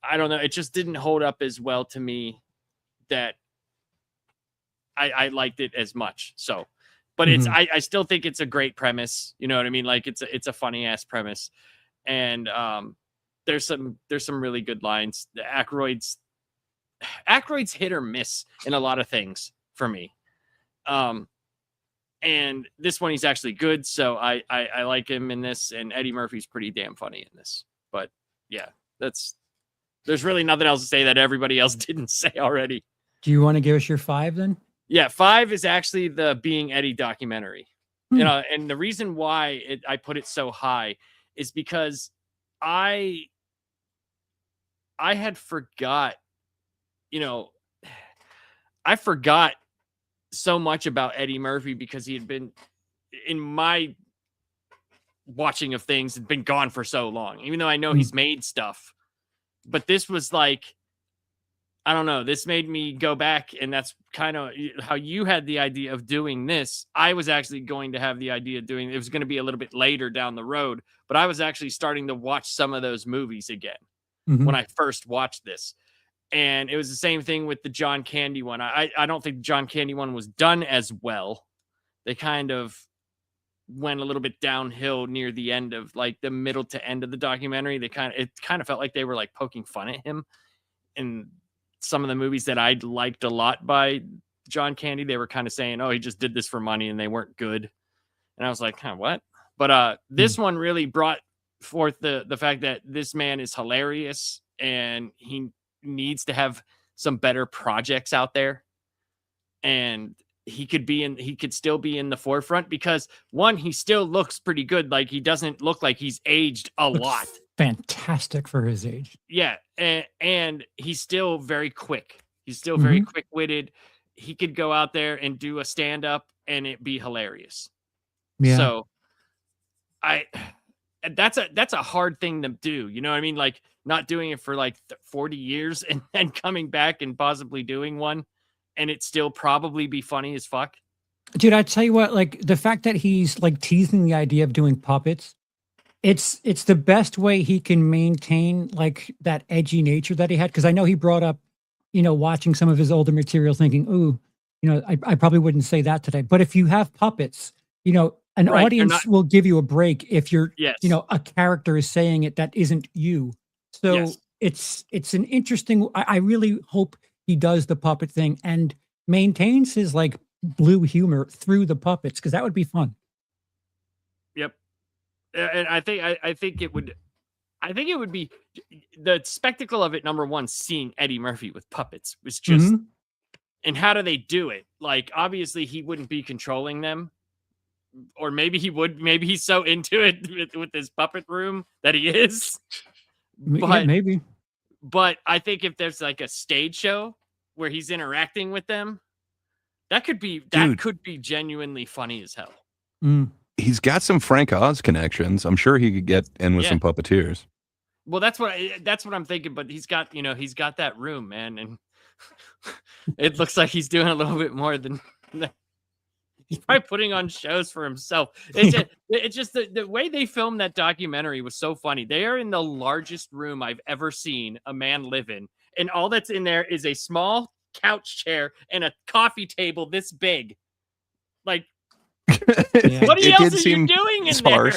E: I don't know. It just didn't hold up as well to me that I liked it as much. So, but I still think it's a great premise. You know what I mean? Like it's a funny ass premise. And there's some really good lines. The Aykroyd's hit or miss in a lot of things for me. And this one he's actually good, so I like him in this, and Eddie Murphy's pretty damn funny in this. But yeah, there's really nothing else to say that everybody else didn't say already.
A: Do you want to give us your 5 then?
E: Yeah, 5 is actually the Being Eddie documentary. And the reason why I put it so high is because I had forgot, I forgot so much about Eddie Murphy because he had been, in my watching of things, had been gone for so long, even though I know he's made stuff. But this was like, I don't know, this made me go back, and that's kind of how you had the idea of doing this. I was actually going to have the idea of doing it. It was going to be a little bit later down the road, but I was actually starting to watch some of those movies again when I first watched this. And it was the same thing with the John Candy one. I don't think the John Candy one was done as well. They kind of went a little bit downhill near the end of like the middle to end of the documentary. It kind of felt like they were like poking fun at him. And some of the movies that I liked a lot by John Candy, they were kind of saying, oh, he just did this for money, and they weren't good. And I was like, what? But this one really brought forth the fact that this man is hilarious, and he needs to have some better projects out there, and he could still be in the forefront because one, he still looks pretty good. Like he doesn't look like he's aged a lot.
A: Fantastic for his age.
E: Yeah. And he's still very quick. He's still very quick-witted. He could go out there and do a stand-up and it be hilarious.
A: Yeah.
E: So that's a hard thing to do. You know what I mean? Like not doing it for like 40 years and then coming back and possibly doing one and it still probably be funny as fuck.
A: Dude, I tell you what, like the fact that he's like teasing the idea of doing puppets, it's the best way he can maintain like that edgy nature that he had. Cause I know he brought up, watching some of his older material thinking, ooh, I probably wouldn't say that today. But if you have puppets, an audience will give you a break if you're, a character is saying it that isn't you. So it's an interesting, I really hope he does the puppet thing and maintains his like blue humor through the puppets, because that would be fun.
E: Yep. And I think it would be the spectacle of it. Number one, seeing Eddie Murphy with puppets was just, and how do they do it? Like, obviously he wouldn't be controlling them, or maybe he would, maybe he's so into it with his puppet room that he is. But
A: maybe.
E: But I think if there's like a stage show where he's interacting with them, that could be genuinely funny as hell.
C: He's got some Frank Oz connections. I'm sure he could get in with some puppeteers.
E: Well, that's what I'm thinking. But he's got that room, man, and it looks like he's doing a little bit more than he's probably putting on shows for himself. It's just the way they filmed that documentary was so funny. They are in the largest room I've ever seen a man live in, and all that's in there is a small couch chair and a coffee table this big. Like, what else are you doing in there?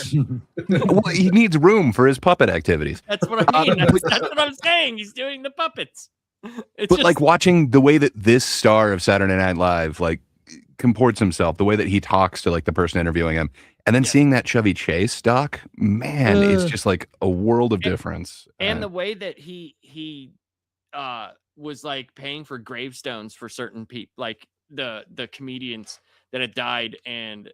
C: Well, he needs room for his puppet activities.
E: That's what I mean. That's what I'm saying. He's doing the puppets.
C: Like watching the way that this star of Saturday Night Live like comports himself, the way that he talks to like the person interviewing him, and then seeing that Chevy Chase doc, man, it's just like a world of difference.
E: And the way that he was like paying for gravestones for certain people, like the comedians that had died and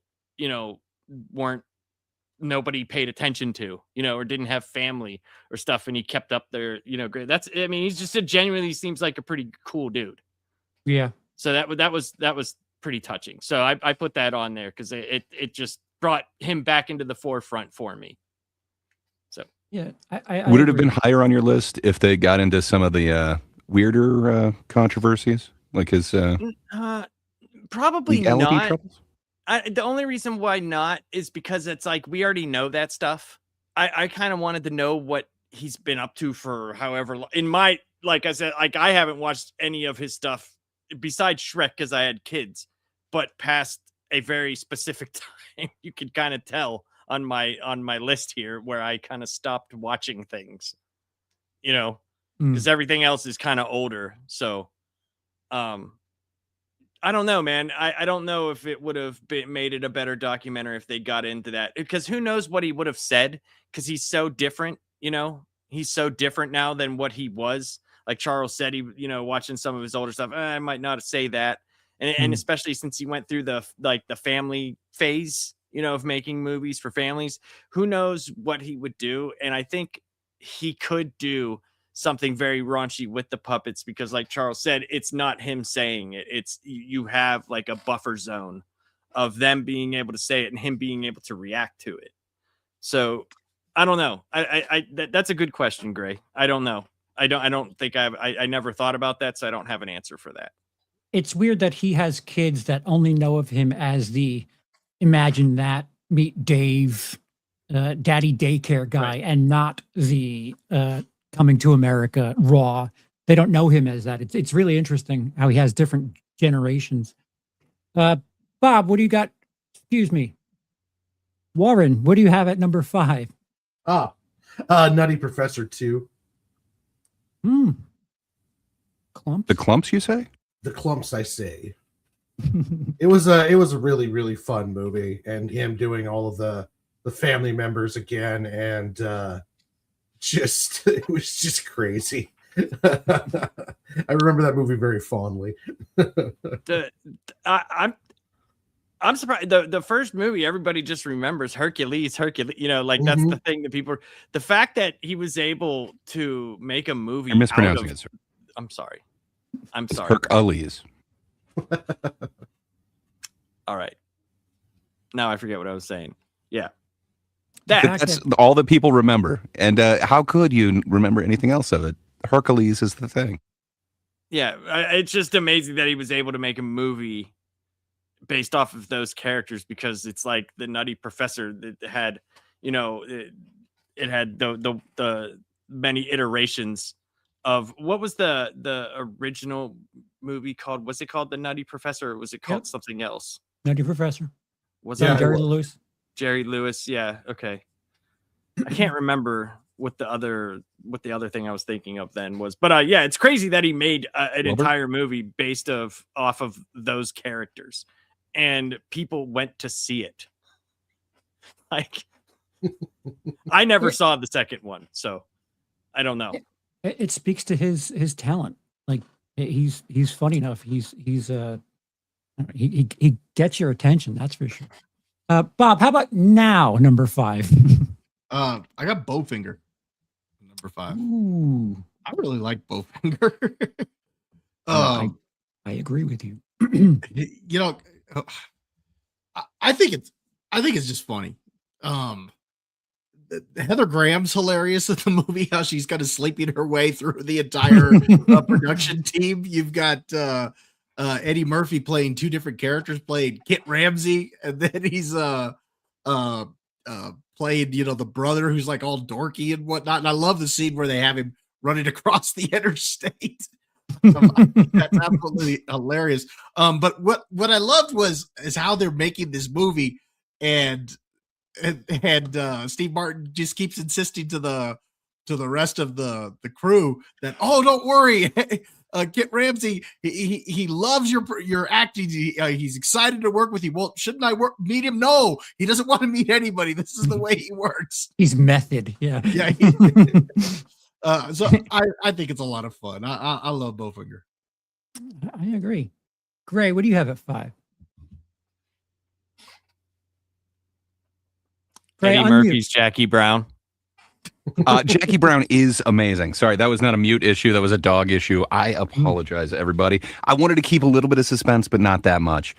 E: nobody paid attention to, or didn't have family or stuff, and he kept up their he's just genuinely seems like a pretty cool dude.
A: Yeah.
E: So that was pretty touching. So I put that on there because it just brought him back into the forefront for me. So
A: Yeah.
C: Would it have
A: agree.
C: been higher on your list if they got into some of the weirder controversies, like his
E: probably
C: legality
E: not.
C: troubles?
E: The only reason why not is because it's like we already know that stuff. I kind of wanted to know what he's been up to for however long. In my, like I said, like I haven't watched any of his stuff besides Shrek because I had kids, but past a very specific time, you could kind of tell on my list here where I kind of stopped watching things, because everything else is kind of older. So, I don't know, man. I don't know if it would have made it a better documentary if they got into that, because who knows what he would have said, because he's so different, he's so different now than what he was. Like Charles said, he, watching some of his older stuff, I might not say that. And especially since he went through the family phase, of making movies for families, who knows what he would do. And I think he could do something very raunchy with the puppets, because like Charles said, it's not him saying it. It's you have like a buffer zone of them being able to say it and him being able to react to it. So I don't know. That's a good question, Gray. I don't know. I don't think I never thought about that. So I don't have an answer for that.
A: It's weird that he has kids that only know of him as the Imagine That, Meet Dave, daddy daycare guy,
E: Right.
A: and not the Coming to America raw. They don't know him as that. It's really interesting how he has different generations. Bob, what do you got? Excuse me. Warren, what do you have at number 5?
D: Nutty Professor 2.
A: Clumps?
C: The Clumps, you say?
D: The Clumps, I say. It was a really, really fun movie, and him doing all of the family members again, and it was just crazy. I remember that movie very fondly.
E: I'm surprised. The first movie, everybody just remembers Hercules. That's the thing that people. The fact that he was able to make a movie.
C: You're mispronouncing it, sir.
E: I'm sorry.
C: It's Hercules.
E: All right. Now I forget what I was saying. Yeah.
C: That's all that people remember. And how could you remember anything else of it? Hercules is the thing.
E: Yeah. It's just amazing that he was able to make a movie based off of those characters, because it's like the Nutty Professor that had, it had the many iterations of what was the original movie called? Was it called The Nutty Professor, or was it called something else?
A: Nutty Professor.
E: Was
A: it
E: it
A: Jerry Lewis?
E: Jerry Lewis? Yeah. Okay. I can't remember what the other thing I was thinking of then was, but yeah, it's crazy that he made an entire movie based off of those characters, and people went to see it. Like, I never saw the second one, so I don't know.
A: It speaks to his talent. Like, he's funny enough. He gets your attention. That's for sure. Bob, how about now? Number 5.
B: I got Bowfinger. Number 5.
A: Ooh,
B: I really like Bowfinger.
A: I agree with you.
B: I think it's just funny. Heather Graham's hilarious in the movie, how she's kind of sleeping her way through the entire production team. You've got Eddie Murphy playing 2 different characters, playing Kit Ramsey, and then he's playing, the brother who's like all dorky and whatnot. And I love the scene where they have him running across the interstate. That's absolutely hilarious. But what I loved is how they're making this movie, and Steve Martin just keeps insisting to the rest of the crew that, oh, don't worry, Kit Ramsey, he loves your acting. He's excited to work with you. Well, shouldn't I meet him? No, he doesn't want to meet anybody. This is the way he works.
A: He's method. Yeah.
B: Yeah. So I think it's a lot of fun. I love Bowfinger.
A: I agree. Gray, what do you have at 5? Gray,
E: Eddie Murphy's Jackie Brown.
C: Jackie Brown is amazing. Sorry, that was not a mute issue. That was a dog issue. I apologize, everybody. I wanted to keep a little bit of suspense, but not that much.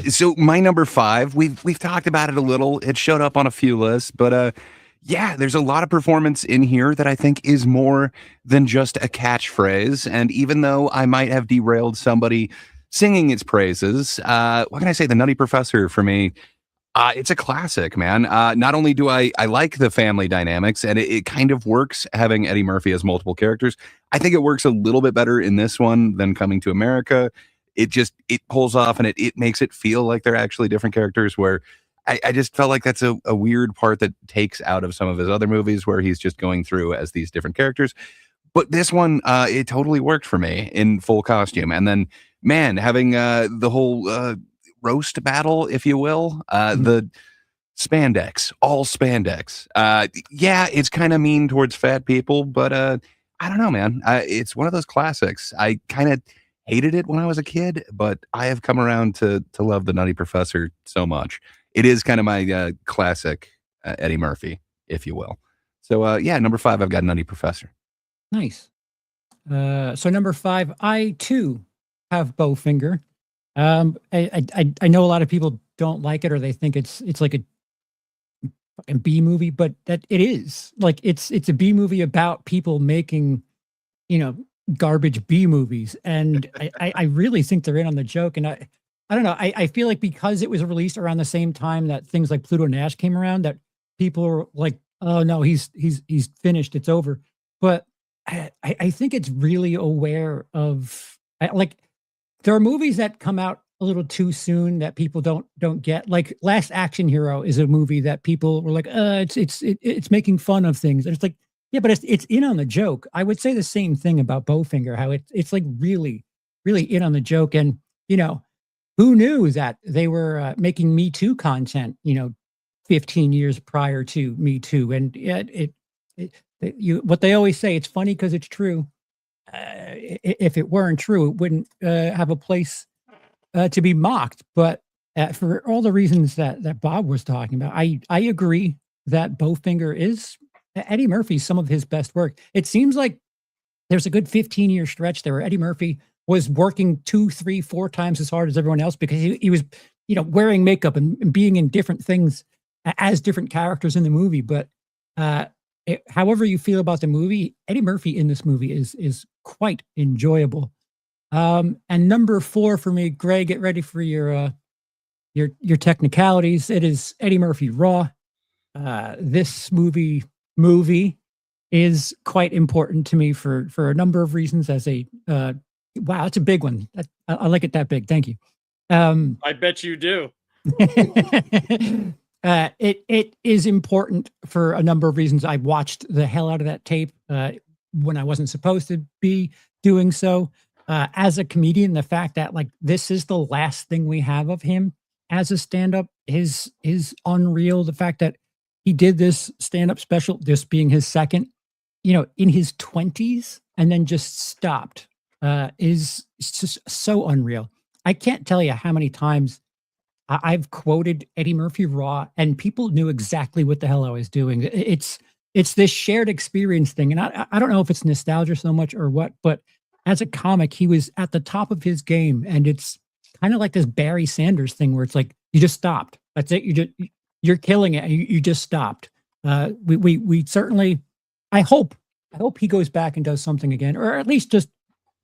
C: So my number 5, we've talked about it a little. It showed up on a few lists, but yeah, there's a lot of performance in here that I think is more than just a catchphrase. And even though I might have derailed somebody singing its praises, what can I say? The Nutty Professor for me. It's a classic, man. Not only do I like the family dynamics, and it kind of works having Eddie Murphy as multiple characters. I think it works a little bit better in this one than Coming to America. It pulls off, and it makes it feel like they're actually different characters, where I just felt like that's a weird part that takes out of some of his other movies where he's just going through as these different characters. But this one, it totally worked for me in full costume. And then, man, having the whole roast battle, if you will, the spandex, all spandex. Yeah, it's kind of mean towards fat people, but I don't know, man. It's one of those classics. I kind of hated it when I was a kid, but I have come around to love the Nutty Professor so much. It is kind of my classic Eddie Murphy, if you will. So yeah, number 5, I've got Nutty Professor.
A: Nice. So number 5, I too have Bowfinger. I know a lot of people don't like it, or they think it's like a fucking B movie, but that it is. Like it's a B movie about people making, garbage B movies, and I really think they're in on the joke. And I don't know. I feel like because it was released around the same time that things like Pluto Nash came around, that people were like, "Oh no, he's finished. It's over." But I think it's really aware of like there are movies that come out a little too soon that people don't get. Like Last Action Hero is a movie that people were like, it's making fun of things. And it's like, yeah, but it's in on the joke. I would say the same thing about Bowfinger, how it's like really, really in on the joke. And, who knew that they were making Me Too content, 15 years prior to Me Too. And yeah, what they always say, it's funny because it's true. If it weren't true, it wouldn't have a place to be mocked. But for all the reasons that Bob was talking about, I agree that Bowfinger is Eddie Murphy's some of his best work. It seems like there's a good 15-year stretch there where Eddie Murphy was working 2, 3, 4 times as hard as everyone else because he was, wearing makeup and being in different things as different characters in the movie. But however you feel about the movie, Eddie Murphy in this movie is quite enjoyable. And number 4 for me, Gray, get ready for your technicalities. It is Eddie Murphy Raw. This movie is quite important to me for a number of reasons. As a wow, that's a big one. I like it that big. Thank you.
E: I bet you do.
A: It is important for a number of reasons. I watched the hell out of that tape when I wasn't supposed to be doing so. As a comedian, the fact that like this is the last thing we have of him as a stand-up is unreal. The fact that he did this stand-up special, this being his second, in his 20s, and then just stopped, is just so unreal. I can't tell you how many times I've quoted Eddie Murphy Raw, and people knew exactly what the hell I was doing. It's this shared experience thing, and I don't know if it's nostalgia so much or what, but as a comic, he was at the top of his game, and it's kind of like this Barry Sanders thing where it's like you just stopped. That's it. You're killing it. You just stopped. We certainly. I hope he goes back and does something again, or at least just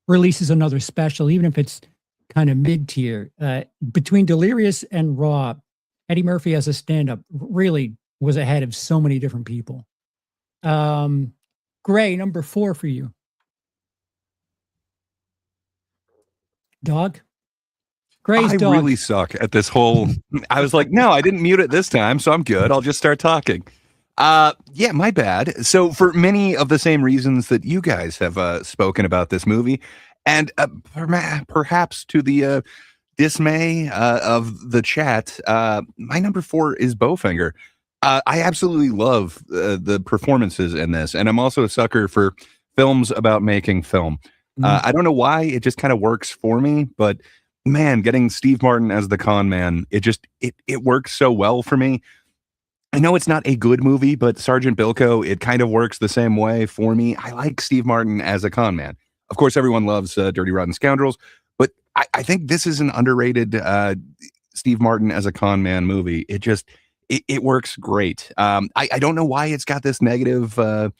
A: releases another special, even if it's kind of mid-tier. Between Delirious and Raw, Eddie Murphy as a stand-up really was ahead of so many different people. Gray, number 4 for you. Dog? Gray's dog.
C: I really suck at this whole. I was like, no, I didn't mute it this time, so I'm good. I'll just start talking. Yeah, my bad. So for many of the same reasons that you guys have spoken about this movie, and perhaps to the dismay of the chat, my number 4 is Bowfinger. I absolutely love the performances in this, and I'm also a sucker for films about making film. I don't know why, it just kind of works for me, but man, getting Steve Martin as the con man, it works so well for me. I know it's not a good movie, but Sergeant Bilko, it kind of works the same way for me. I like Steve Martin as a con man. Of course, everyone loves Dirty Rotten Scoundrels, but I think this is an underrated Steve Martin as a con man movie. It works great. I don't know why it's got this negative, I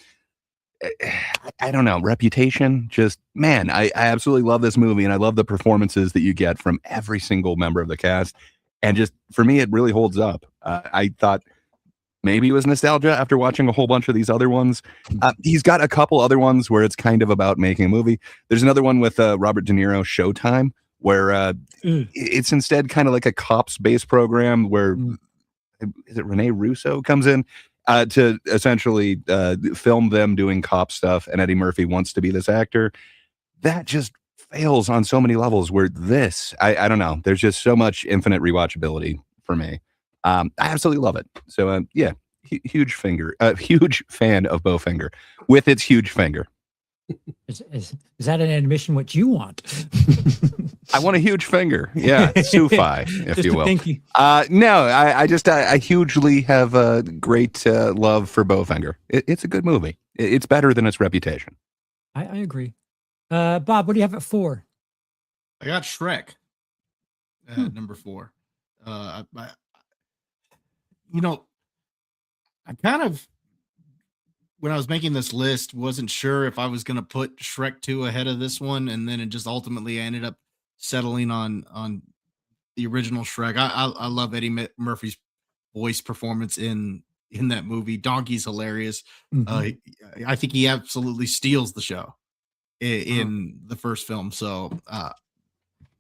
C: don't know, reputation. Just, man, I absolutely love this movie, and I love the performances that you get from every single member of the cast. And just, for me, it really holds up. I thought maybe it was nostalgia after watching a whole bunch of these other ones. He's got a couple other ones where it's kind of about making a movie. There's another one with Robert De Niro, Showtime, where it's instead kind of like a cops-based program where is it Rene Russo comes in to essentially film them doing cop stuff, and Eddie Murphy wants to be this actor. That just fails on so many levels, where this, I don't know, there's just so much infinite rewatchability for me. I absolutely love it. So yeah, huge fan of Bowfinger with its huge finger.
A: Is that an admission what you want?
C: I want a huge finger. Yeah, Sufi, if you will.
A: Thank you.
C: No, I hugely have a great love for Bowfinger. It's a good movie. It's better than its reputation.
A: I agree. Bob, what do you have at 4?
B: I got Shrek at number 4. I kind of, when I was making this list, wasn't sure if I was going to put Shrek 2 ahead of this one, and then it just ultimately I ended up settling on the original Shrek. I love Eddie Murphy's voice performance in that movie. Donkey's hilarious. I think he absolutely steals the show in the first film. So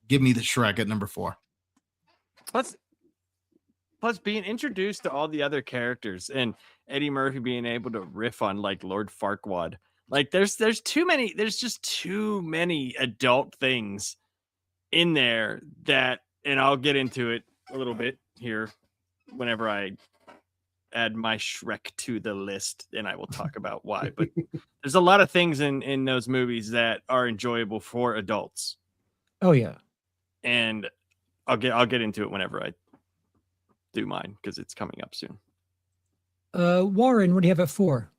B: give me the Shrek at number 4.
E: Plus being introduced to all the other characters and Eddie Murphy being able to riff on like Lord Farquaad. Like there's just too many adult things in there that, and I'll get into it a little bit here whenever I add my Shrek to the list, and I will talk about why. But there's a lot of things in those movies that are enjoyable for adults.
A: Oh yeah.
E: And I'll get into it whenever I do mine, because it's coming up soon.
A: Warren, what do you have at 4?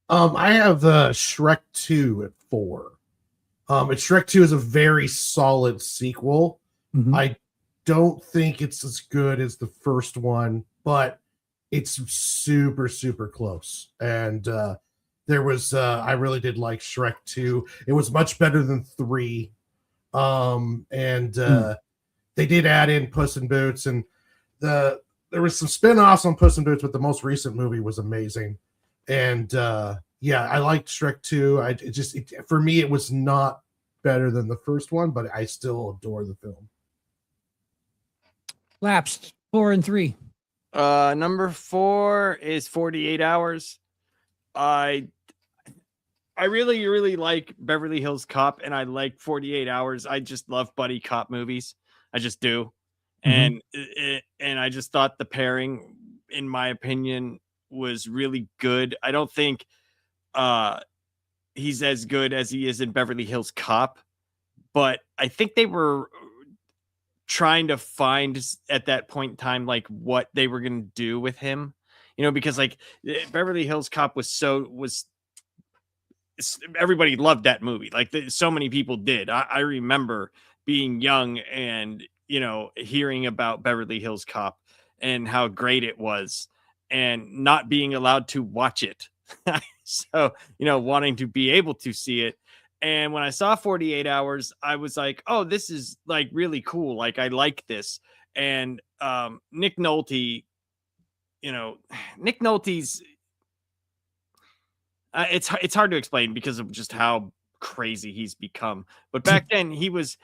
D: I have Shrek 2 at 4. And Shrek 2 is a very solid sequel. I don't think it's as good as the first one, but it's super, super close. And there was I really did like Shrek 2. It was much better than 3. They did add in Puss in Boots, and there was some spin-offs on Puss in Boots, but the most recent movie was amazing. And yeah, I liked Shrek 2. For me, it was not better than the first one, but I still adore the film.
A: Lapsed 4 and 3.
E: Number 4 is 48 Hours. I really, really like Beverly Hills Cop, and I like 48 Hours. I just love buddy cop movies. I just do. And I just thought the pairing, in my opinion, was really good. I don't think he's as good as he is in Beverly Hills Cop, but I think they were trying to find at that point in time like what they were going to do with him, because like Beverly Hills Cop was everybody loved that movie. Like so many people did. I remember being young and hearing about Beverly Hills Cop and how great it was, and not being allowed to watch it. So, wanting to be able to see it. And when I saw 48 Hours, I was like, oh, this is like really cool. Like, I like this. And Nick Nolte, Nick Nolte's, it's hard to explain because of just how crazy he's become. But back then he was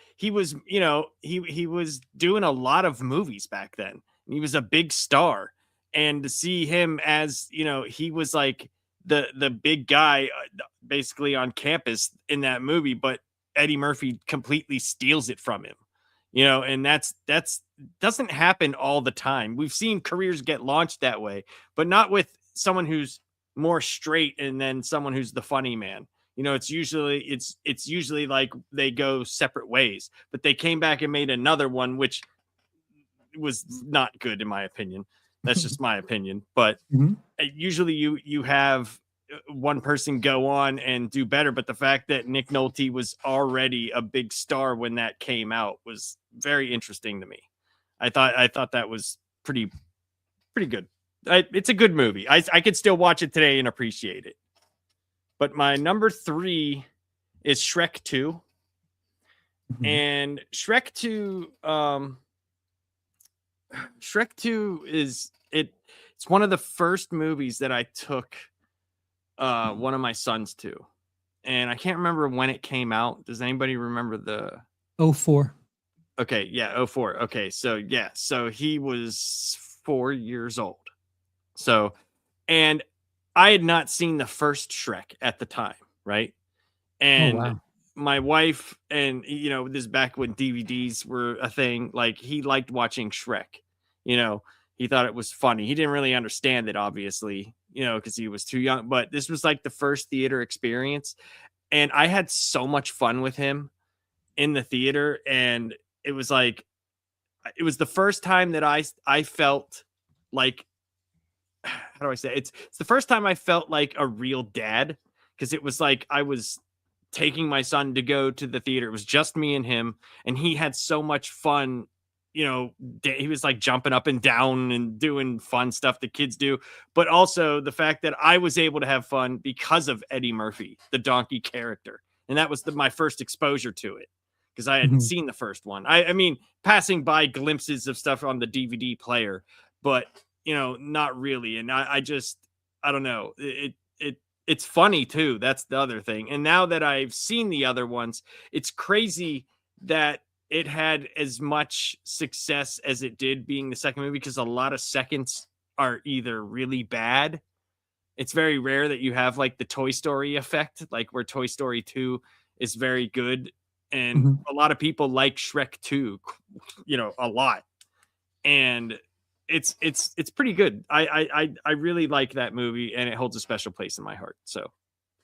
E: doing a lot of movies back then. He was a big star, and to see him as he was like the big guy basically on campus in that movie, but Eddie Murphy completely steals it from him, and that's doesn't happen all the time. We've seen careers get launched that way, but not with someone who's more straight and then someone who's the funny man. It's usually like they go separate ways, but they came back and made another one, which was not good in my opinion. That's just my opinion. But
A: Mhm.
E: usually you have one person go on and do better. But the fact that Nick Nolte was already a big star when that came out was very interesting to me. I thought that was pretty good. It's a good movie. I could still watch it today and appreciate it. But my number 3 is Shrek 2.
A: Mhm.
E: And Shrek 2, Shrek 2 is it's one of the first movies that I took one of my sons to. And I can't remember when it came out. Does anybody remember the
A: 04.
E: Okay, yeah, 04. Okay, so yeah, so he was 4 years old. So, and I had not seen the first Shrek at the time, right? And
A: wow.
E: my wife, and this is back when DVDs were a thing, like he liked watching Shrek. He thought it was funny. He didn't really understand it, obviously, because he was too young, but this was like the first theater experience. And I had so much fun with him in the theater. And it was like, it was the first time that I felt like, how do I say it? It's the first time I felt like a real dad, because it was like I was taking my son to go to the theater. It was just me and him, and he had so much fun. He was like jumping up and down and doing fun stuff that kids do, but also the fact that I was able to have fun because of Eddie Murphy, the donkey character. And that was my first exposure to it, because I hadn't
A: Mhm.
E: seen the first one. I mean, passing by glimpses of stuff on the DVD player, but not really. And I don't know. It's funny too. That's the other thing. And now that I've seen the other ones, it's crazy that it had as much success as it did being the second movie, because a lot of seconds are either really bad. It's very rare that you have like the Toy Story effect, like where Toy Story 2 is very good. And
A: Mhm.
E: a lot of people like Shrek 2, a lot. And it's pretty good. I really like that movie, and it holds a special place in my heart. So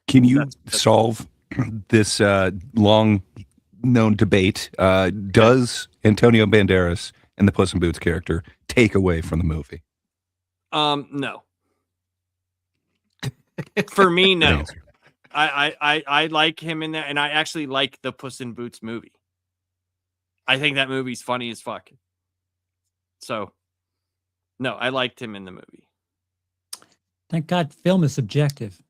C: Can you
E: that's
C: solve this long known debate? Does Antonio Banderas and the Puss in Boots character take away from the movie?
E: No. For me,
C: Good
E: no.
C: answer.
E: I like him in that, and I actually like the Puss in Boots movie. I think that movie's funny as fuck. So, no, I liked him in the movie.
A: Thank God film is subjective.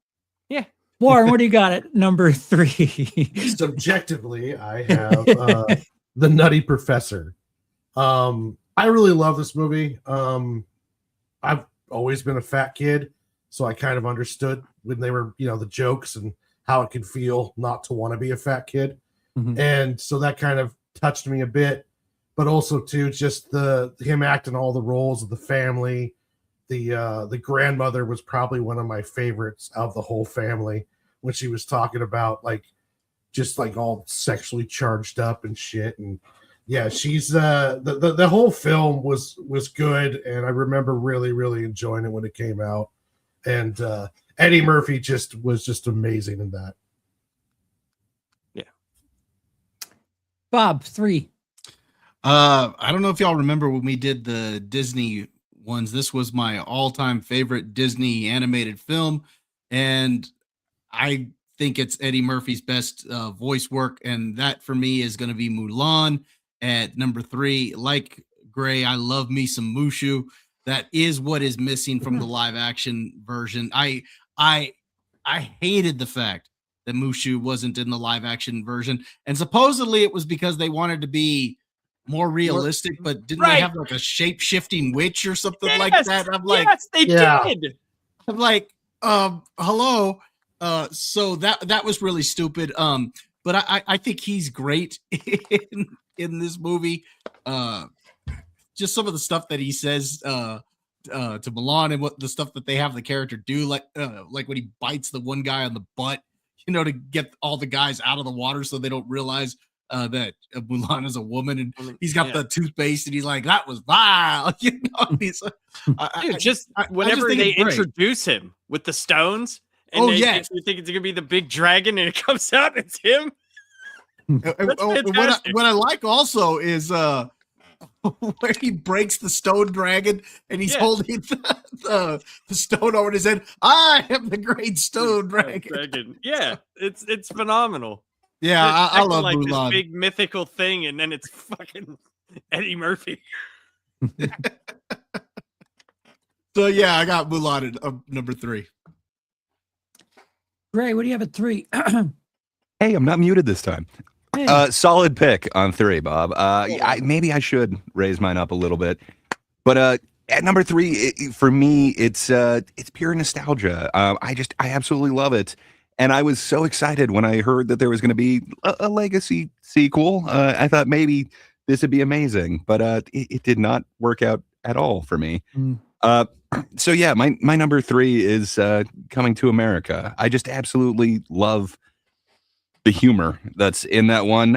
E: Yeah.
A: Warren, what do you got at number 3?
D: Subjectively, I have the Nutty Professor. I really love this movie. I've always been a fat kid, so I kind of understood when they were, the jokes and how it could feel not to want to be a fat kid.
A: Mhm.
D: And so that kind of touched me a bit, but also too just him acting all the roles of the family. The grandmother was probably one of my favorites of the whole family, when she was talking about like just like all sexually charged up and shit. And yeah, she's the whole film was good, and I remember really, really enjoying it when it came out. And Eddie Murphy was just amazing in that.
E: Yeah.
A: Bob, 3.
B: I don't know if y'all remember when we did the Disney ones. This was my all-time favorite Disney animated film, and I think it's Eddie Murphy's best voice work, and that for me is going to be Mulan at number 3. Like Gray, I love me some Mushu. That is what is missing from the live action version. I hated the fact that Mushu wasn't in the live action version, and supposedly it was because they wanted to be more realistic, but didn't they have like a shape-shifting witch or something like that? I'm like,
E: yes, they did.
B: I'm like, hello. So that was really stupid. But I think he's great in this movie. Just some of the stuff that he says to Milan, and what the stuff that they have the character do, like when he bites the one guy on the butt, to get all the guys out of the water so they don't realize that Mulan is a woman, and he's got the toothpaste, and he's like, that was vile. He's,
E: whenever they introduce him with the stones, and you think it's gonna be the big dragon, and it comes out, it's him.
B: What I like also is where he breaks the stone dragon and he's holding the stone over his head. I am the great stone dragon.
E: Yeah, it's phenomenal.
B: Yeah, I love
E: like
B: Mulan.
E: This big mythical thing, and then it's fucking Eddie Murphy.
B: So yeah, I got Mulan at number 3.
A: Ray, what do you have at 3?
C: Hey, I'm not muted this time.
A: Hey.
C: Solid pick on 3, Bob. Maybe I should raise mine up a little bit, but at number 3, for me, it's pure nostalgia. I absolutely love it, and I was so excited when I heard that there was going to be a legacy sequel. I thought maybe this would be amazing, but it did not work out at all for me. So yeah, my number 3 is Coming to America. I just absolutely love the humor that's in that one.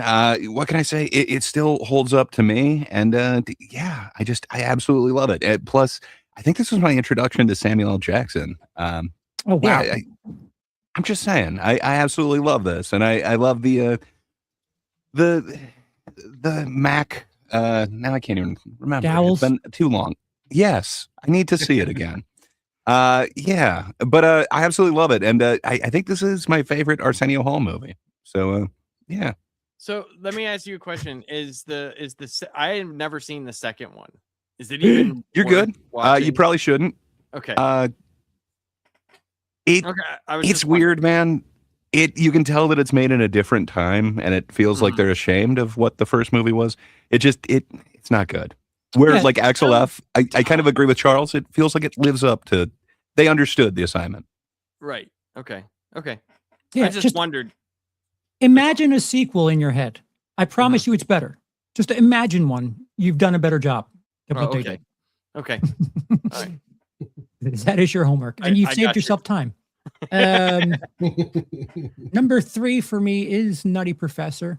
C: What can I say? It still holds up to me, and yeah, I absolutely love it. Plus, I think this was my introduction to Samuel L. Jackson.
A: Oh wow!
C: Yeah, I'm just saying, I absolutely love this, and I love the Mac. Now I can't even remember.
A: Dowells?
C: It's been too long. Yes, I need to see it again. Yeah, but I absolutely love it, and I think this is my favorite Arsenio Hall movie. So yeah.
E: So let me ask you a question: I have never seen the second one. Is it even?
C: You're good. You probably shouldn't.
E: Okay.
C: It's weird, man. You can tell that it's made in a different time, and it feels like they're ashamed of what the first movie was. It's not good. Whereas like Axel F, I kind of agree with Charles. It feels like it lives up to. They understood the assignment.
E: Right. Okay.
A: Yeah,
E: I just wondered.
A: Imagine a sequel in your head. I promise you, it's better. Just imagine one. You've done a better job than what they did.
E: Okay. All right.
A: That is your homework, and you've saved yourself time. Number 3 for me is Nutty Professor.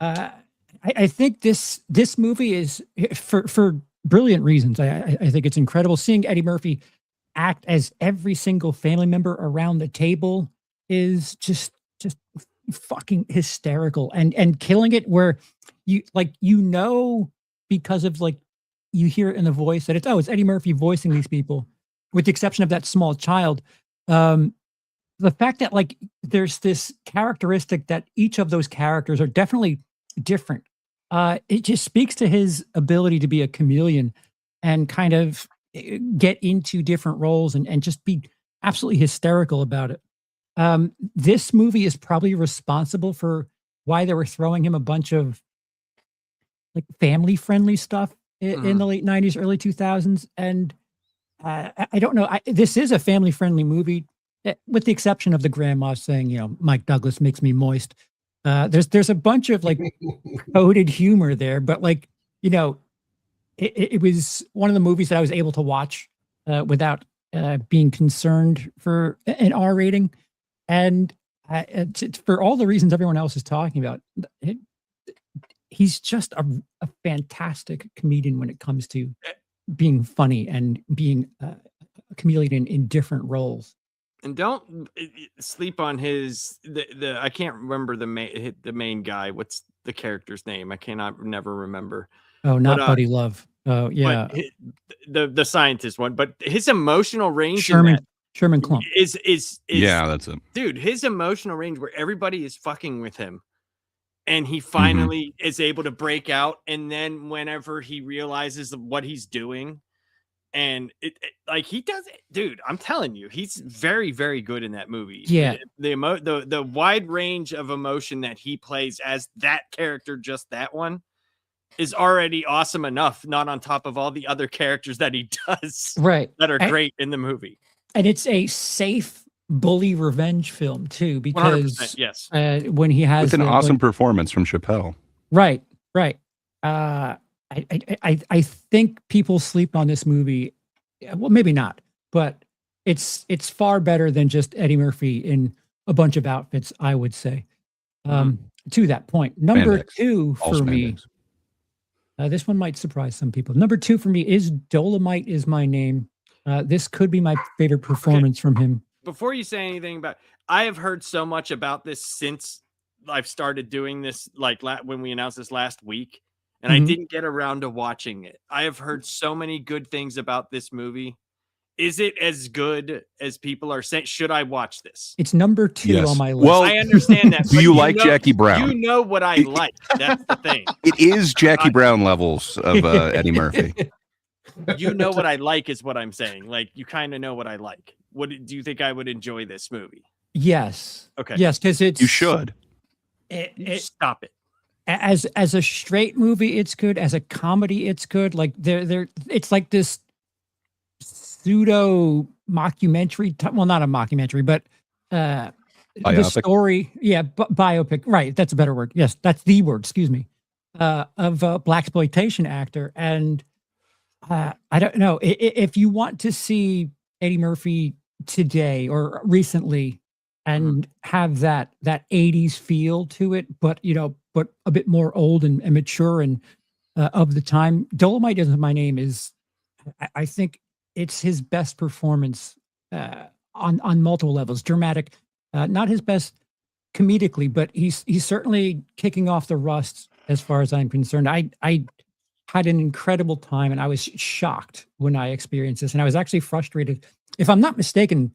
A: I think this movie is for brilliant reasons. I think it's incredible. Seeing Eddie Murphy act as every single family member around the table is just fucking hysterical, and killing it where because of you hear it in the voice that it's Eddie Murphy voicing these people, with the exception of that small child. The fact that there's this characteristic that each of those characters are definitely different. It just speaks to his ability to be a chameleon and kind of get into different roles and just be absolutely hysterical about it. This movie is probably responsible for why they were throwing him a bunch of family friendly stuff in the late 90s, early 2000s. And I don't know. This is a family friendly movie, with the exception of the grandma saying, Mike Douglas makes me moist. There's a bunch of coded humor there, but it was one of the movies that I was able to watch without being concerned for an R rating. And for all the reasons everyone else is talking about, he's just a fantastic comedian when it comes to being funny and being a chameleon in different roles.
E: And don't sleep on the I can't remember the main guy. What's the character's name? I never remember.
A: Oh, not Buddy Love. Oh yeah,
E: the scientist one. But his emotional range,
A: Sherman Klump,
E: is
C: yeah, that's it,
E: dude. His emotional range where everybody is fucking with him, and he finally is able to break out. And then whenever he realizes what he's doing. And he does it, dude. I'm telling you, he's very, very good in that movie.
A: Yeah,
E: the wide range of emotion that he plays as that character, just that one, is already awesome enough. Not on top of all the other characters that he does,
A: right?
E: That are great in the movie. And
A: it's a safe bully revenge film too, because
E: yes,
A: when he has
C: with an awesome performance from Chappelle,
A: right. I think people sleep on this movie. Well, maybe not, but it's far better than just Eddie Murphy in a bunch of outfits, I would say. To that point, number
C: Spandex.
A: 2
C: All
A: for
C: spandex.
A: me. This one might surprise some people. Number 2 for me is Dolomite Is My Name. This could be my favorite performance from him.
E: Before you say anything about, I have heard so much about this since I've started doing this, when we announced this last week. and I
A: Mhm.
E: didn't get around to watching it. I have heard so many good things about this movie. Is it as good as people are saying? Should I watch this?
A: It's number 2
C: Yes.
A: on my list.
C: Well,
E: I understand that.
C: do
E: but
C: you like
E: know,
C: Jackie Brown?
E: You know what I like. That's the thing.
C: It is Jackie Brown levels of Eddie Murphy.
E: You know what I like is what I'm saying. Like, you kind of know what I like. What do you think I would enjoy this movie?
A: Yes.
E: Okay.
A: Yes, because it's
C: You should.
E: Stop it.
A: As a straight movie, it's good. As a comedy, it's good. Like it's like this pseudo mockumentary. Well, not a mockumentary, but the
C: Biopic?
A: story. Yeah, biopic. Right. That's a better word. Yes, that's the word. Excuse me. Of a blaxploitation actor, and I don't know if you want to see Eddie Murphy today or recently and have that 80s feel to it, but but a bit more old and mature and of the time. Dolomite Isn't My Name is, I think it's his best performance on multiple levels. Dramatic, not his best comedically, but he's certainly kicking off the rust as far as I'm concerned. I had an incredible time, and I was shocked when I experienced this, and I was actually frustrated. If I'm not mistaken,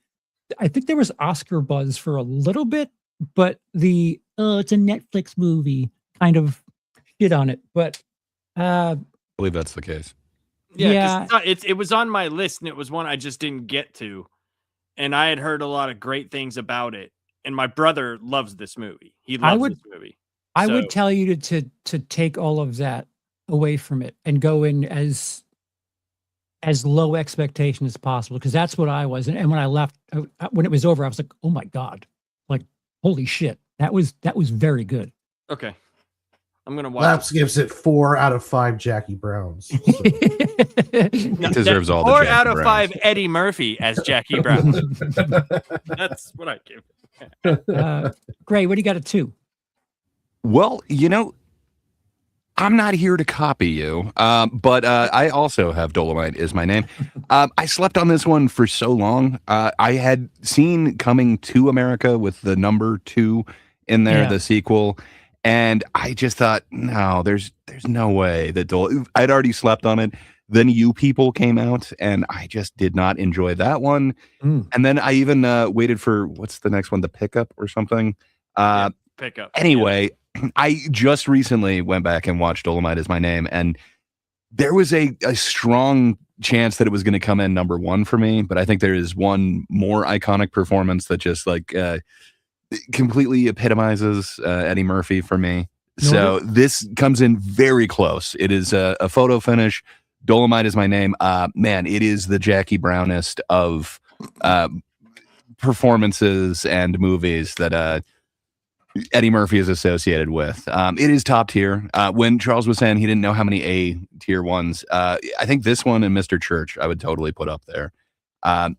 A: I think there was Oscar buzz for a little bit, but it's a Netflix movie kind of shit on it. But
C: I believe that's the case.
E: Yeah, it was on my list, and it was one I just didn't get to, and I had heard a lot of great things about it. And my brother loves this movie. He loves this movie.
A: I would tell you to take all of that away from it and go in as low expectation as possible, because that's what I was. And when I left, when it was over, I was like, oh my God, like, holy shit. That was very good.
E: Okay. I'm going to watch
D: Laps gives it 4 out of 5 Jackie Browns. So.
C: He deserves all the
E: 4
C: Jackie
E: out of
C: Browns.
E: 5 Eddie Murphy as Jackie Brown. That's what I give.
A: Gray, what do you got at 2?
C: Well, I'm not here to copy you, but I also have Dolomite Is My Name. I slept on this one for so long. I had seen Coming to America with the number 2 in there, the sequel, and I just thought, no, there's no way that I'd already slept on it. Then You People came out, and I just did not enjoy that one. And then I even waited for, what's the next one, The Pickup or something?
E: Pickup.
C: Anyway. I just recently went back and watched Dolomite Is My Name, and there was a strong chance that it was going to come in number 1 for me, but I think there is one more iconic performance that just completely epitomizes Eddie Murphy for me. So this comes in very close. It is a photo finish. Dolomite Is My Name. Man, it is the Jackie Brownest of performances and movies that Eddie Murphy is associated with. It is top tier. When Charles was saying he didn't know how many A tier ones, I think this one and Mr. Church I would totally put up there. I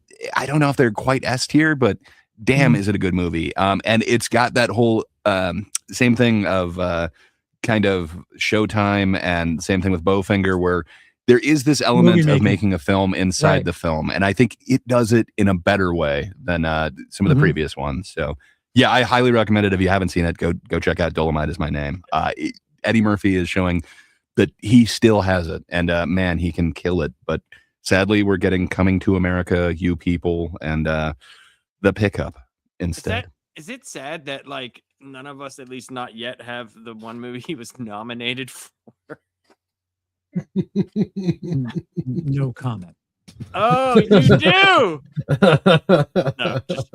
C: don't know if they're quite S tier, but damn, is it a good movie. And it's got that whole same thing of kind of Showtime, and same thing with Bowfinger, where there is this element of making a film inside the film. And I think it does it in a better way than some of the previous ones. So yeah, I highly recommend it. If you haven't seen it, go check out Dolomite Is My Name. Eddie Murphy is showing that he still has it, and man, he can kill it. But sadly, we're getting Coming to America, You People, and The Pickup instead.
E: Is it sad that like none of us, at least not yet, have the one movie he was nominated for?
A: No comment.
E: Oh, you do. No, just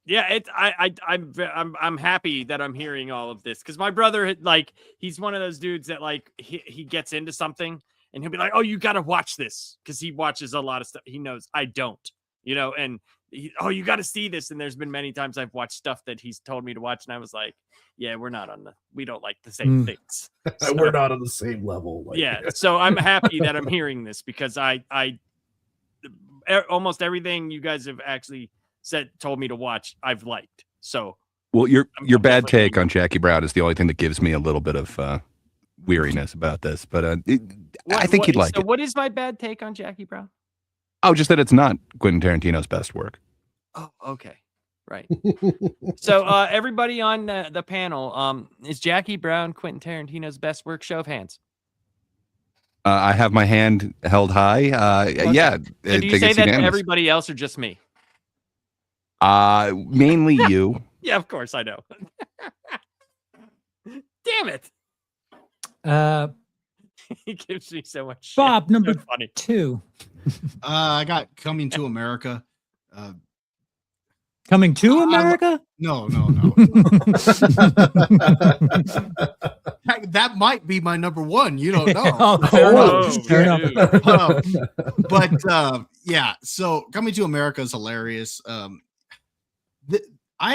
E: yeah, I'm happy that I'm hearing all of this, because my brother, like, he's one of those dudes that like he gets into something and he'll be like, oh, you got to watch this, because he watches a lot of stuff. He knows I don't, and you got to see this. And there's been many times I've watched stuff that he's told me to watch, and I was like, yeah, we don't like the same things. So,
D: we're not on the same level. Like.
E: Yeah, so I'm happy that I'm hearing this, because I almost everything you guys have actually told me to watch, I've liked. So,
C: well, your bad take on Jackie Brown is the only thing that gives me a little bit of weariness about this. But I think you'd like it.
E: What is my bad take on Jackie Brown?
C: Oh, just that it's not Quentin Tarantino's best work.
E: Oh, okay. Right. So everybody on the panel, is Jackie Brown Quentin Tarantino's best work? Show of hands.
C: I have my hand held high.
E: Okay.
C: Yeah.
E: So do you say that to everybody else or just me?
C: Mainly you.
E: Yeah, of course I know. Damn it. He gives me so much shit.
A: Bob, number
E: So funny.
A: 2.
B: I got Coming to America.
A: Coming to America?
B: No. That might be my number 1. You don't know.
A: Fair enough.
B: But yeah, so Coming to America is hilarious. I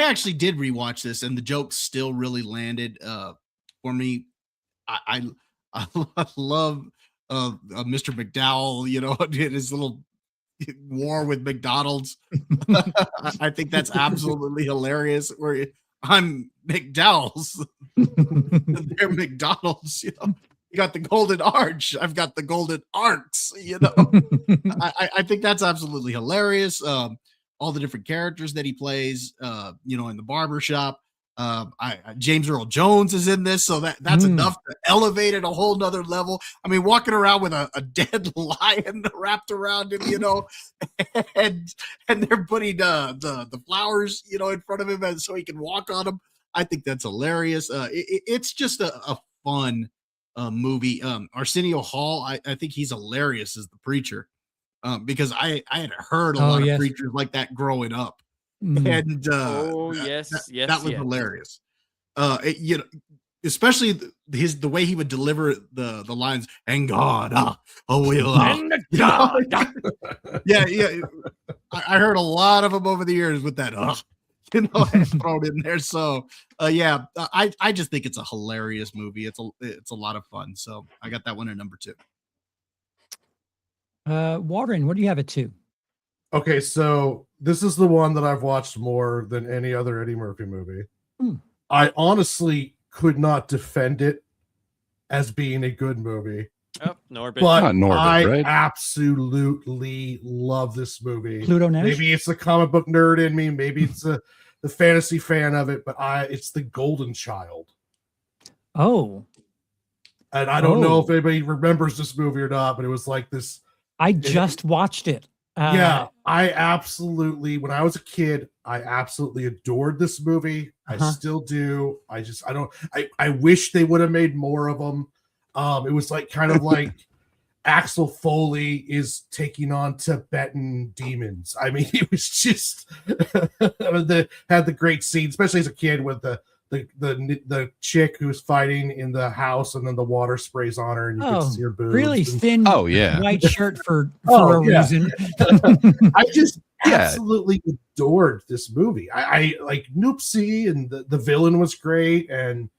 B: actually did rewatch this, and the jokes still really landed for me. I love Mr. McDowell, you know, his little war with McDonald's. I think that's absolutely hilarious. Where I'm McDowell's, they're McDonald's. You know, you got the golden arch. I've got the golden arcs. You know, I think that's absolutely hilarious. All the different characters that he plays. You know, in the barbershop. James Earl Jones is in this, so that's enough to elevate it a whole nother level. I mean, walking around with a dead lion wrapped around him, you know, and they're putting the flowers, you know, in front of him so he can walk on them. I think that's hilarious. It's just a fun movie. Arsenio Hall, I think he's hilarious as the preacher, because I had heard a lot of preachers like that growing up. And
E: yes,
B: that was hilarious. You know, especially the way he would deliver the lines. And God, and God. Yeah. I heard a lot of them over the years with that, you know, thrown in there. So yeah, I just think it's a hilarious movie. It's a lot of fun. So I got that one at number 2.
A: Warren, what do you have at 2?
D: Okay, so this is the one that I've watched more than any other Eddie Murphy movie. I honestly could not defend it as being a good movie.
E: Oh, Norbit.
D: But
C: Norbit, right?
D: Absolutely love this movie.
A: Pluto Nash?
D: Maybe it's the comic book nerd in me. Maybe it's the fantasy fan of it. But it's The Golden Child.
A: Oh.
D: And I don't know if anybody remembers this movie or not, but it was like this.
A: I just watched it.
D: Yeah, I absolutely, when I was a kid, I absolutely adored this movie. I still do. I wish they would have made more of them. It was like kind of like Axel Foley is taking on Tibetan demons. I mean, it was just had the great scene, especially as a kid with the chick who's fighting in the house, and then the water sprays on her, and you can see her boobs.
A: Really thin, white shirt for a reason.
D: I just absolutely adored this movie. I like Noopsy, and the villain was great, and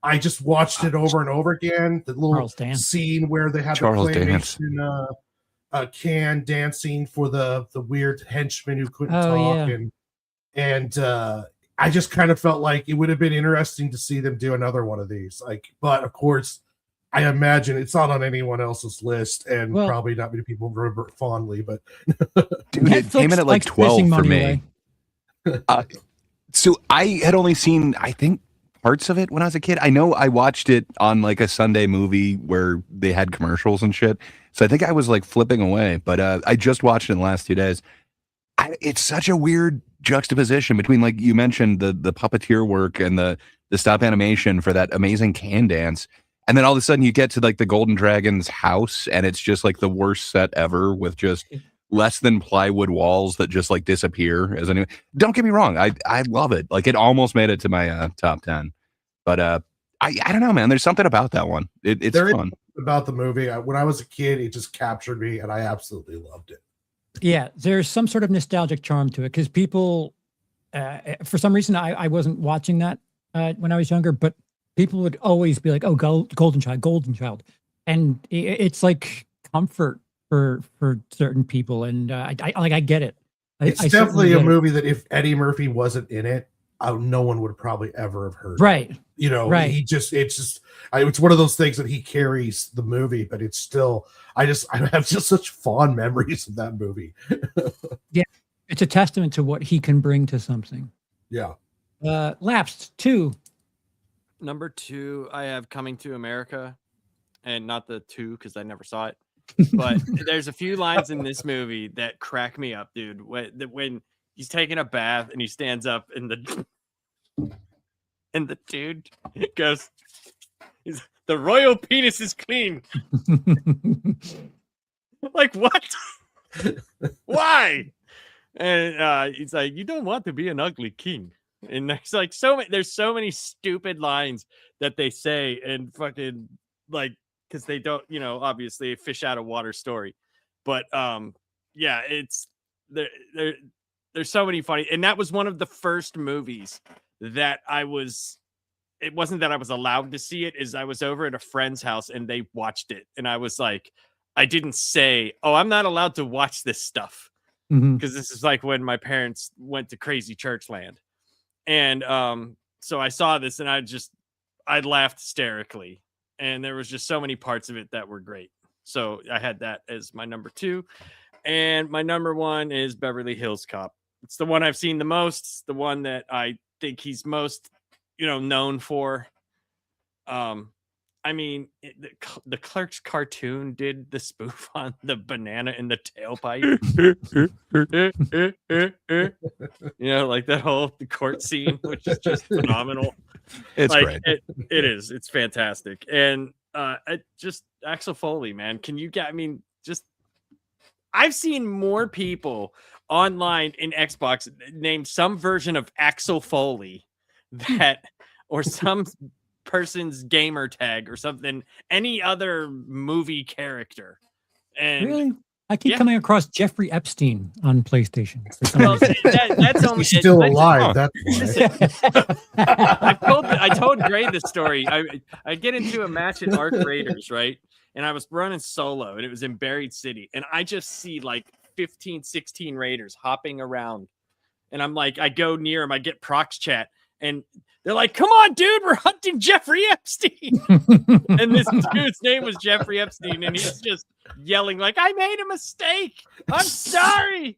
D: I just watched it over and over again. The little scene where they had the claymation can dancing for the weird henchman who couldn't talk, and I just kind of felt like it would have been interesting to see them do another one of these. Like, but of course, I imagine it's not on anyone else's list, and probably not many people remember it fondly. But
C: dude, it came in at like 12 for me. So I had only seen, I think, parts of it when I was a kid. I know I watched it on like a Sunday movie where they had commercials and shit. So I think I was like flipping away. But I just watched it in the last 2 days. It's such a weird juxtaposition between, like you mentioned, the puppeteer work and the stop animation for that amazing can dance, and then all of a sudden you get to like the Golden Dragon's house, and it's just like the worst set ever with just less than plywood walls that just like disappear. Don't get me wrong, I love it. Like, it almost made it to my top 10, but I don't know, man. There's something about that one. It's fun.
D: About the movie, when I was a kid, it just captured me, and I absolutely loved it.
A: Yeah, there's some sort of nostalgic charm to it, because people, for some reason, I wasn't watching that when I was younger, but people would always be like, "Oh, Golden Child," and it's like comfort for certain people, and I get it.
D: It's definitely a movie that if Eddie Murphy wasn't in it, no one would probably ever have heard.
A: Right.
D: Of. You know,
A: right.
D: It's one of those things that he carries the movie, but it's still, I have just such fond memories of that movie.
A: Yeah. It's a testament to what he can bring to something.
D: Yeah.
A: Lapsed 2.
E: Number 2, I have Coming to America, and not the 2 because I never saw it. But there's a few lines in this movie that crack me up, dude. When he's taking a bath and he stands up and the dude goes, the royal penis is clean. Like, what? Why? And he's like, you don't want to be an ugly king. And there's like there's so many stupid lines that they say, and fucking like, because they don't, obviously a fish out of water story. But yeah, it's there's so many funny, and that was one of the first movies that it wasn't that I was allowed to see it, is I was over at a friend's house and they watched it, and I was like, I didn't say, oh, I'm not allowed to watch this stuff, because this is like when my parents went to crazy church land. And so I saw this and I laughed hysterically, and there was just so many parts of it that were great. So I had that as my number 2, and my number 1 is Beverly Hills Cop. It's the one I've seen the most. It's the one that I think he's most, known for. I mean, the Clerks cartoon did the spoof on the banana in the tailpipe. Like that whole court scene, which is just phenomenal.
C: It's
E: like,
C: great.
E: It is. It's fantastic. And just Axel Foley, man. I've seen more people online in Xbox name some version of Axel Foley or some person's gamer tag or something, any other movie character. And
A: Really? I keep coming across Jeffrey Epstein on PlayStation.
E: Well, that's only
D: He's still alive. That's why.
E: I told Gray this story. I get into a match at Arc Raiders, right? And I was running solo, and it was in Buried City, and I just see like 15, 16 Raiders hopping around, and I'm like, I go near him, I get prox chat, and they're like, come on, dude, we're hunting Jeffrey Epstein. And this dude's name was Jeffrey Epstein, and he's just yelling like, I made a mistake, I'm sorry.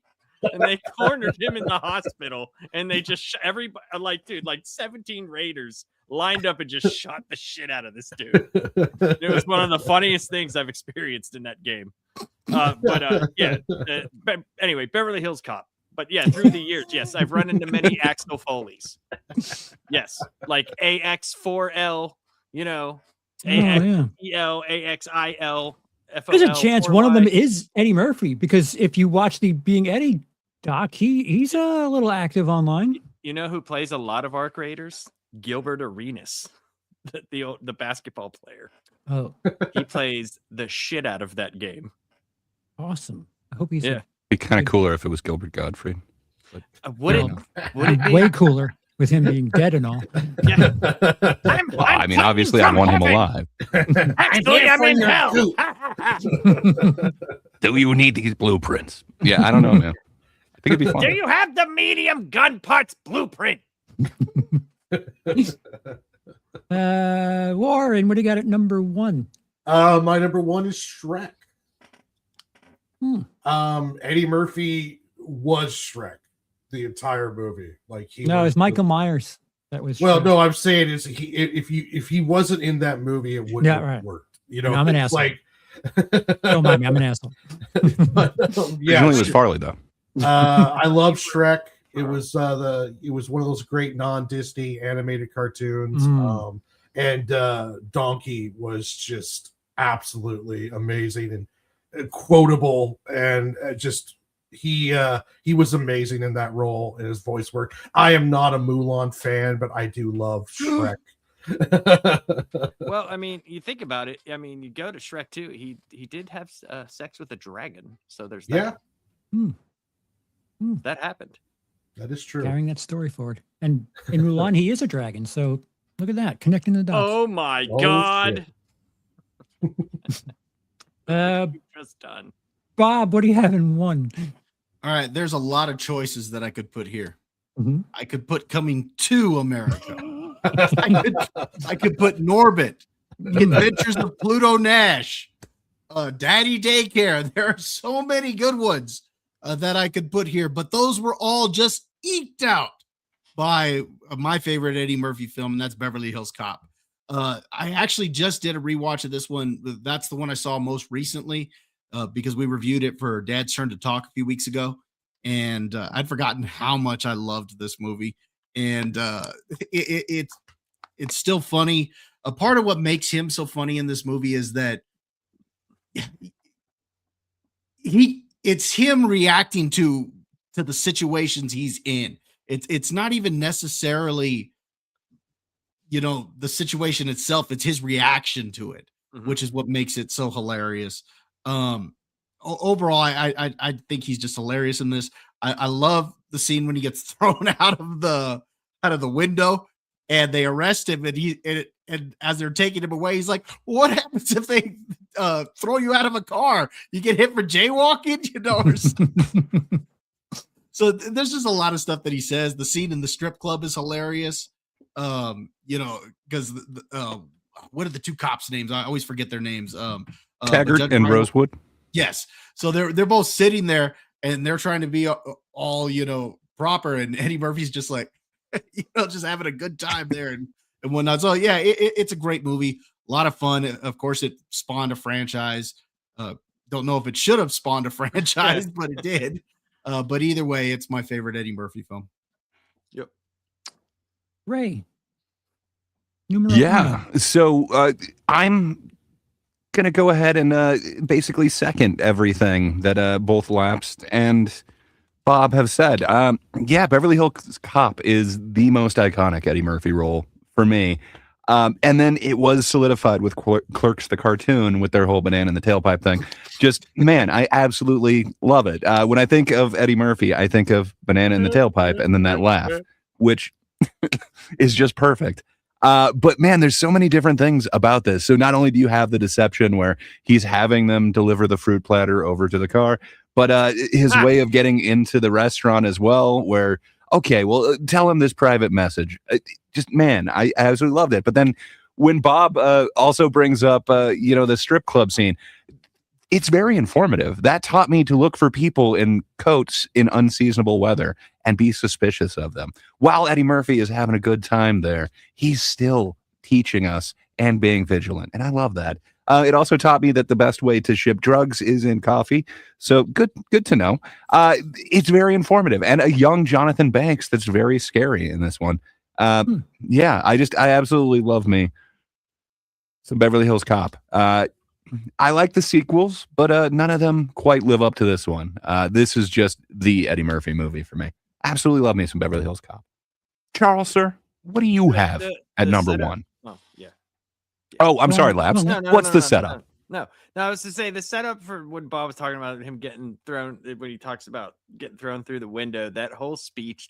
E: And they cornered him in the hospital, and they just everybody, like, dude, like 17 Raiders lined up and just shot the shit out of this dude. It was one of the funniest things I've experienced in that game. Anyway, Beverly Hills Cop. But yeah, through the years, yes, I've run into many Axel Foleys. Yes, like AX4L, AXEL, AXIL.
A: There's a chance one of them is Eddie Murphy, because if you watch the Being Eddie doc, he's a little active online.
E: You know who plays a lot of Arc Raiders? Gilbert Arenas, the basketball player.
A: Oh,
C: He plays the shit out of that game.
A: Awesome. I hope he's
C: It'd be kind of cooler if it was Gilbert Gottfried. But,
E: would it be
A: way cooler with him being dead and all?
E: Yeah.
C: I mean, obviously, I want him alive.
E: Actually, I'm in hell.
C: Do you need these blueprints? Yeah, I don't know, man. I think it'd be fun.
E: Do you have the medium gun parts blueprint?
A: Warren, what do you got at number 1?
D: My number 1 is Shrek. Eddie Murphy was Shrek the entire movie. Like
A: it's Michael Myers. That was
D: Shrek.
A: No,
D: I'm saying is if he wasn't in that movie, it wouldn't have worked.
A: I'm an asshole.
D: Like,
A: don't mind me, I'm an asshole.
C: Yeah, only was Farley though.
D: I love Shrek. It was one of those great non-Disney animated cartoons. And Donkey was just absolutely amazing and quotable, and he was amazing in that role, and his voice work. I am not a Mulan fan, but I do love Shrek.
E: Well, I mean, you think about it. I mean, you go to Shrek 2. He did have sex with a dragon, so there's that. That happened.
D: That is true.
A: Carrying that story forward, and in Mulan, he is a dragon. So look at that, connecting the dots.
E: Oh my God! Just done.
A: Bob, what do you have in 1?
B: All right, there's a lot of choices that I could put here.
A: Mm-hmm.
B: I could put Coming to America. I could put Norbit, The Adventures of Pluto Nash, Daddy Daycare. There are so many good ones that I could put here, but those were all just eked out by my favorite Eddie Murphy film, and that's Beverly Hills Cop. I actually just did a rewatch of this one. That's the one I saw most recently because we reviewed it for Dad's Turn to Talk a few weeks ago, and I'd forgotten how much I loved this movie. And it's still funny. A part of what makes him so funny in this movie is that it's him reacting to the situations he's in. It's not even necessarily, the situation itself. It's his reaction to it, which is what makes it so hilarious. Overall, I think he's just hilarious in this. I love the scene when he gets thrown out of the window and they arrest him, and as they're taking him away, he's like, "What happens if they throw you out of a car? You get hit for jaywalking, So there's just a lot of stuff that he says. The scene in the strip club is hilarious. Because what are the two cops' names? I always forget their names.
C: Taggart and Rosewood.
B: Yes. So they're both sitting there and they're trying to be all proper, and Eddie Murphy's just like just having a good time there and whatnot. So yeah, it's a great movie, a lot of fun. Of course, it spawned a franchise. Don't know if it should have spawned a franchise, but it did. But either way, it's my favorite Eddie Murphy film.
E: Yep.
A: Ray.
C: Yeah. So I'm gonna go ahead and basically second everything that both Lapsed and Bob have said. Beverly Hills Cop is the most iconic Eddie Murphy role for me. And then it was solidified with Clerks the cartoon with their whole banana in the tailpipe thing. Just, man, I absolutely love it. When I think of Eddie Murphy, I think of banana in the tailpipe and then that laugh, which is just perfect. But man, there's so many different things about this. So not only do you have the deception where he's having them deliver the fruit platter over to the car, but his way of getting into the restaurant as well, where, okay, well, tell him this private message. Just, man, I absolutely loved it. But then when Bob also brings up, the strip club scene, it's very informative. That taught me to look for people in coats in unseasonable weather and be suspicious of them. While Eddie Murphy is having a good time there, he's still teaching us and being vigilant. And I love that. It also taught me that the best way to ship drugs is in coffee. So good to know. It's very informative. And a young Jonathan Banks that's very scary in this one. Yeah, I absolutely love me some Beverly Hills Cop. I like the sequels, but none of them quite live up to this one. This is just the Eddie Murphy movie for me. Absolutely love me some Beverly Hills Cop. Charles, sir, what do you have at number
E: setup.
C: one?
E: Oh, yeah.
C: Oh, I'm sorry, Labs. What's the setup?
E: No, I was to say the setup for when Bob was talking about him getting thrown, when he talks about getting thrown through the window, that whole speech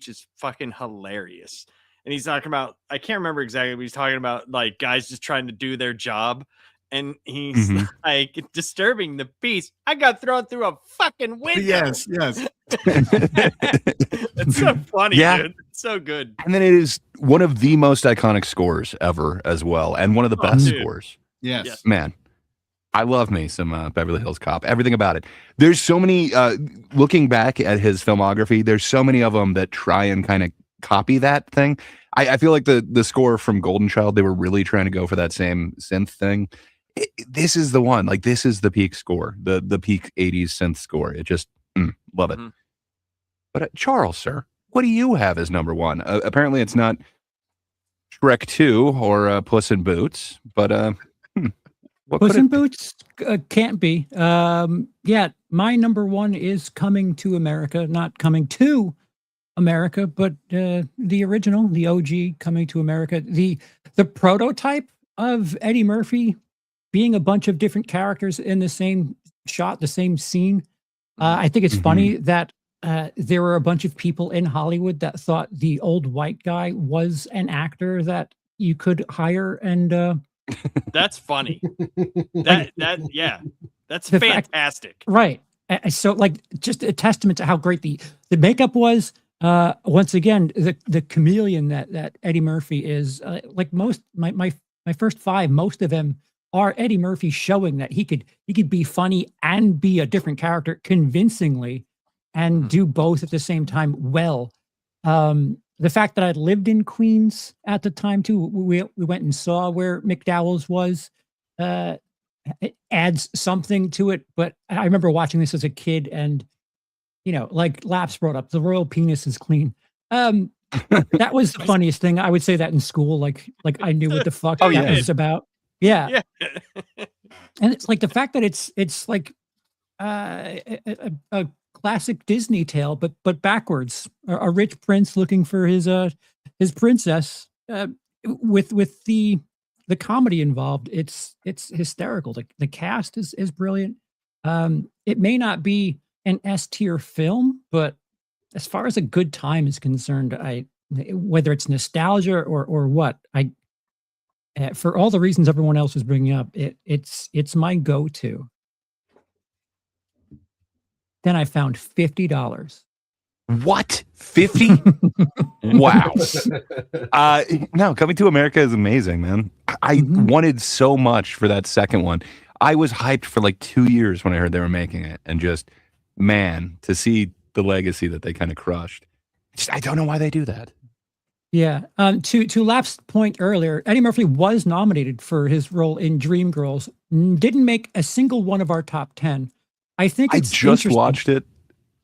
E: is fucking hilarious. And he's talking about, I can't remember exactly, but he's talking about like guys just trying to do their job. And he's like, disturbing the peace. I got thrown through a fucking window.
B: Yes.
E: It's so funny, dude. It's so good.
C: And then it is one of the most iconic scores ever as well. And one of the best scores.
B: Yes.
C: Man, I love me some Beverly Hills Cop. Everything about it. There's so many, looking back at his filmography, there's so many of them that try and kind of copy that thing. I feel like the score from Golden Child, they were really trying to go for that same synth thing. This is the one. Like, this is the peak score, the peak 80s synth score. It just, love it. But Charles, sir, what do you have as number one? Apparently it's not Shrek 2 or Puss in Boots, but what
A: Puss in Boots can't be. My number one is Coming to America, not Coming to America, but the original, the OG Coming to America, the prototype of Eddie Murphy being a bunch of different characters in the same shot, the same scene. I think it's funny that there were a bunch of people in Hollywood that thought the old white guy was an actor that you could hire, and
E: that's funny. That's fantastic.
A: Right. So, like, just a testament to how great the makeup was. Once again, the chameleon that Eddie Murphy is, like most my first five, most of them are Eddie Murphy showing that he could be funny and be a different character convincingly and do both at the same time well. The fact that I lived in Queens at the time too, we went and saw where McDowell's was. It adds something to it, but I remember watching this as a kid, and like Laps brought up, the royal penis is clean. That was the funniest thing. I would say that in school, like I knew what the fuck
C: Oh,
A: that
C: yeah.
A: was about. Yeah.
E: Yeah.
A: And it's like the fact that it's like a classic Disney tale, but backwards. A rich prince looking for his princess. With the comedy involved, it's hysterical. The cast is brilliant. It may not be an S tier film, but as far as a good time is concerned, whether it's nostalgia or what, for all the reasons everyone else was bringing up, it's my go-to. Then I found $50.
C: What? 50? Wow. No, Coming to America is amazing, man. I wanted so much for that second one. I was hyped for like 2 years when I heard they were making it, and just, man, to see the legacy that they kind of crushed. I don't know why they do that.
A: Yeah. To Lap's point earlier, Eddie Murphy was nominated for his role in Dreamgirls. Didn't make a single one of our top 10. I think
C: I
A: it's
C: just
A: interesting.
C: watched it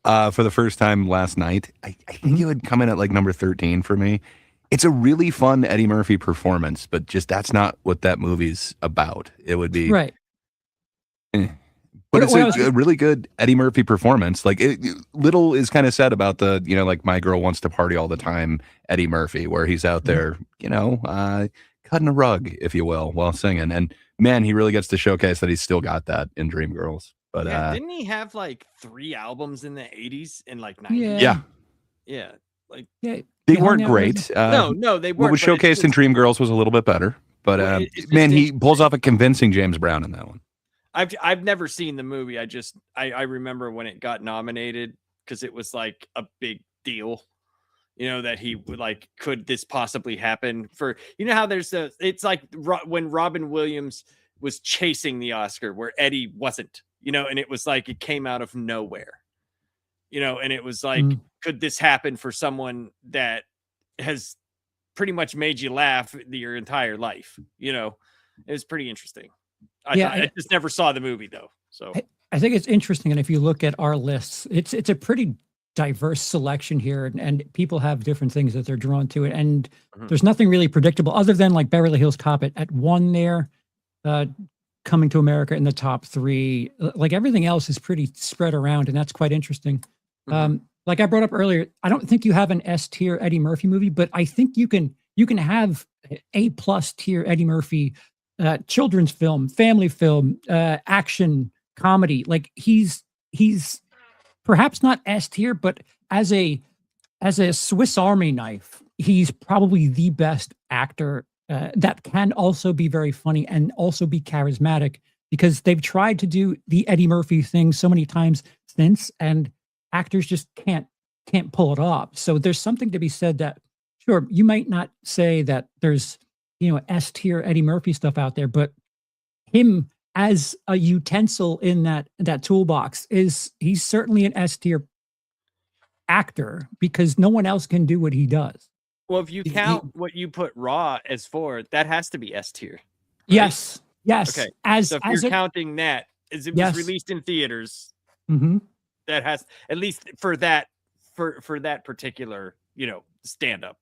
C: for the first time last night. I think it would come in at like number 13 for me. It's a really fun Eddie Murphy performance, but just that's not what that movie's about. It would be
A: Right.
C: But it's a really good Eddie Murphy performance. Like, little is kind of said about the, like My Girl Wants to Party All the Time, Eddie Murphy, where he's out there, cutting a rug, if you will, while singing. And man, he really gets to showcase that he's still got that in Dreamgirls. But
E: yeah, didn't he have like 3 albums in the 80s and like 90s?
A: Yeah.
E: Yeah. Like,
A: yeah,
C: they weren't great.
E: No, they weren't.
C: What was showcased in Dreamgirls was a little bit better. But man, he pulls off a convincing James Brown in that one.
E: I've never seen the movie. I remember when it got nominated, because it was like a big deal, that he would like, could this possibly happen for, how it's like when Robin Williams was chasing the Oscar where Eddie wasn't, and it was like, it came out of nowhere, and it was like, could this happen for someone that has pretty much made you laugh your entire life? It was pretty interesting. I just never saw the movie though. So
A: I think it's interesting. And if you look at our lists, it's a pretty diverse selection here, and people have different things that they're drawn to it. And there's nothing really predictable other than like Beverly Hills Cop at 1 there, Coming to America in the top 3. Like everything else is pretty spread around, and that's quite interesting. Like I brought up earlier, I don't think you have an S tier Eddie Murphy movie, but I think you can have A+ tier Eddie Murphy children's film, family film, action comedy. Like he's perhaps not S tier, but as a Swiss Army knife, he's probably the best actor that can also be very funny and also be charismatic, because they've tried to do the Eddie Murphy thing so many times since, and actors just can't pull it off. So there's something to be said that, sure, you might not say that there's S tier Eddie Murphy stuff out there, but him as a utensil in that toolbox he's certainly an S tier actor, because no one else can do what he does.
E: Well, if you count what you put Raw as 4, that has to be S tier. Right?
A: Yes.
E: Okay. So if you're counting that as it was released in theaters, that has, at least for that particular stand up.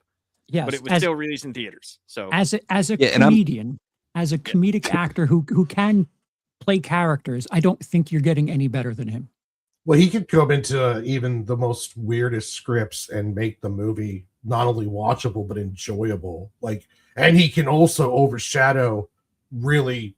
A: Yes,
E: but it was still released in theaters. So
A: as a comedian, as a comedic actor who can play characters, I don't think you're getting any better than him.
D: Well, he could come into even the most weirdest scripts and make the movie not only watchable but enjoyable. Like, and he can also overshadow really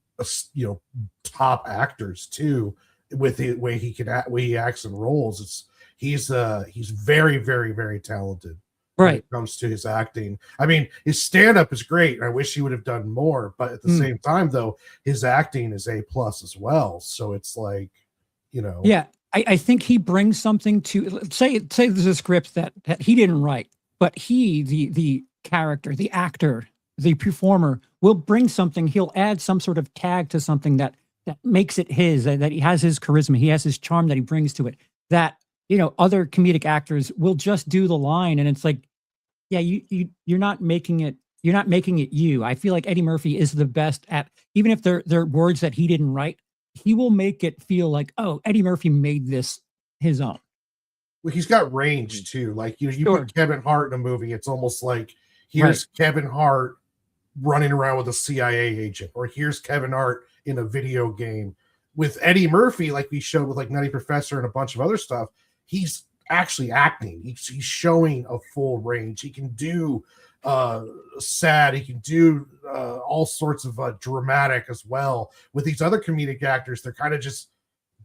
D: top actors too with the way he acts and roles. He's very, very, very talented.
A: Right.
D: When it comes to his acting. I mean, his stand-up is great. I wish he would have done more, but at the same time, though, his acting is A+ as well. So it's like,
A: Yeah, I think he brings something to, say there's a script that he didn't write, but he, the character, the actor, the performer, will bring something. He'll add some sort of tag to something that makes it his, that he has his charisma, he has his charm that he brings to it, that, other comedic actors will just do the line, and it's like, Yeah, you're not making it. You're not making it you. I feel like Eddie Murphy is the best at, even if they're words that he didn't write, he will make it feel like, oh, Eddie Murphy made this his own.
D: Well, he's got range too. Like, you
A: Sure.
D: put Kevin Hart in a movie, it's almost like here's Kevin Hart running around with a CIA agent, or here's Kevin Hart in a video game. With Eddie Murphy, like we showed with like Nutty Professor and a bunch of other stuff, he's actually acting. He's showing a full range. He can do sad. He can do all sorts of dramatic as well. With these other comedic actors, they're kind of just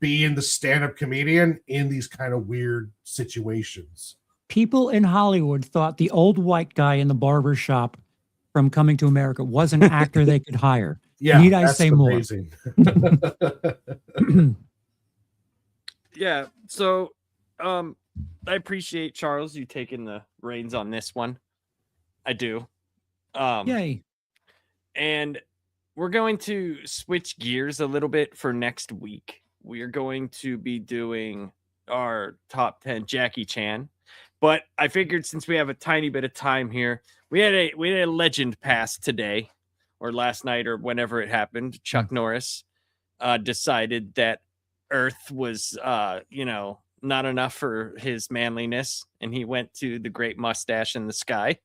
D: being the stand-up comedian in these kind of weird situations.
A: People in Hollywood thought the old white guy in the barber shop from Coming to America was an actor they could hire.
D: Yeah,
A: Need I say
D: amazing.
A: more?
E: Yeah. So, I appreciate, Charles, you taking the reins on this one. I do.
A: Yay.
E: And we're going to switch gears a little bit for next week. We are going to be doing our top 10 Jackie Chan. But I figured since we have a tiny bit of time here, we had a legend pass today or last night or whenever it happened. Chuck Norris decided that Earth was, not enough for his manliness, and he went to the great mustache in the sky.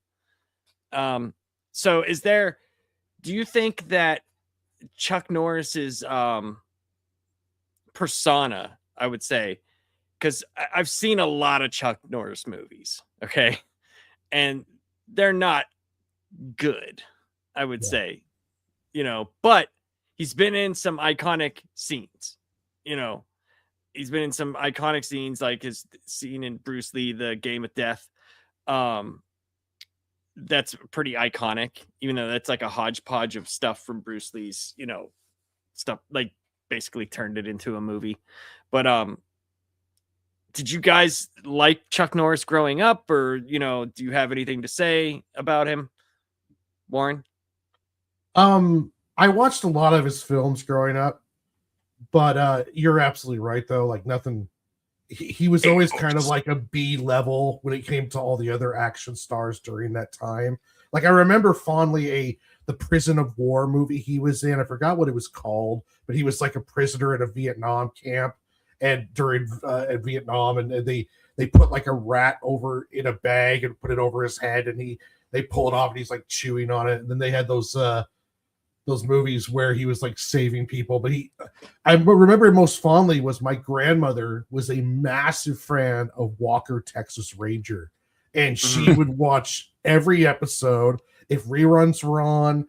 E: So do you think that Chuck Norris's persona, I would say, because I've seen a lot of Chuck Norris movies, okay, and they're not good, I would say, but he's been in some iconic scenes, he's been in some iconic scenes, like his scene in Bruce Lee, The Game of Death. That's pretty iconic, even though that's like a hodgepodge of stuff from Bruce Lee's, stuff, like basically turned it into a movie. But did you guys like Chuck Norris growing up, or do you have anything to say about him, Warren?
D: I watched a lot of his films growing up, but you're absolutely right though. Like nothing. He was always kind of like a B level when it came to all the other action stars during that time. Like I remember fondly the Prison of War movie he was in. I forgot what it was called, but he was like a prisoner at a Vietnam camp, and during at Vietnam, and they put like a rat over in a bag and put it over his head, and they pull it off and he's like chewing on it. And then they had those movies where he was like saving people. But I remember most fondly was my grandmother was a massive fan of Walker, Texas Ranger, and she would watch every episode if reruns were on,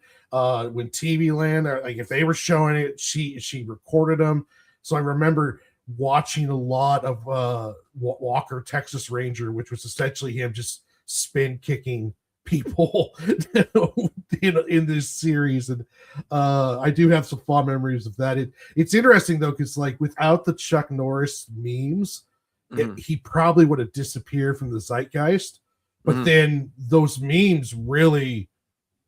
D: when TV Land, or like if they were showing it, she recorded them. So I remember watching a lot of Walker, Texas Ranger, which was essentially him just spin kicking people in this series. And I do have some fond memories of that. It's interesting though, because like without the Chuck Norris memes, he probably would have disappeared from the zeitgeist. But then those memes really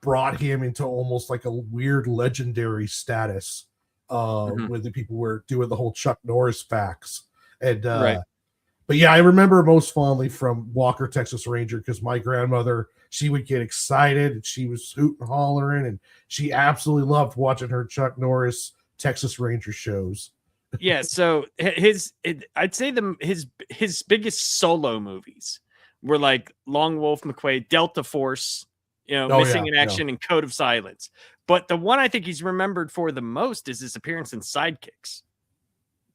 D: brought him into almost like a weird legendary status when the people were doing the whole Chuck Norris facts. And but yeah, I remember most fondly from Walker, Texas Ranger, because my grandmother, she would get excited and she was hooting and hollering, and she absolutely loved watching her Chuck Norris Texas Ranger shows.
E: Yeah, so I'd say his biggest solo movies were like Long Wolf McQuade, Delta Force, Missing in Action, and Code of Silence. But the one I think he's remembered for the most is his appearance in Sidekicks.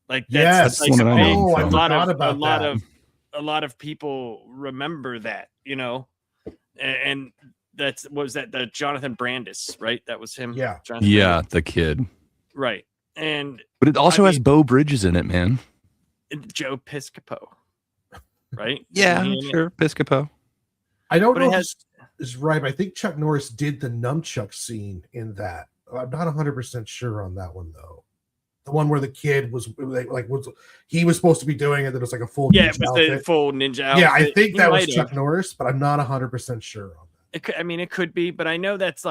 E: Like that's like a lot of people remember that, and was that the Jonathan Brandis, right? That was him.
D: Yeah.
E: Brandis.
C: The kid.
E: Right.
C: But it also has Beau Bridges in it, man.
E: Joe Piscopo. Right?
C: Yeah, sure. Piscopo.
D: I don't know if this is right, but I think Chuck Norris did the nunchuck scene in that. I'm not 100% sure on that one though. The one where the kid was he was supposed to be doing it, that it was like a full
E: ninja outfit. The full ninja outfit.
D: Yeah, I think that was Chuck Norris, but I'm not 100% sure on that.
E: It could be, but I know that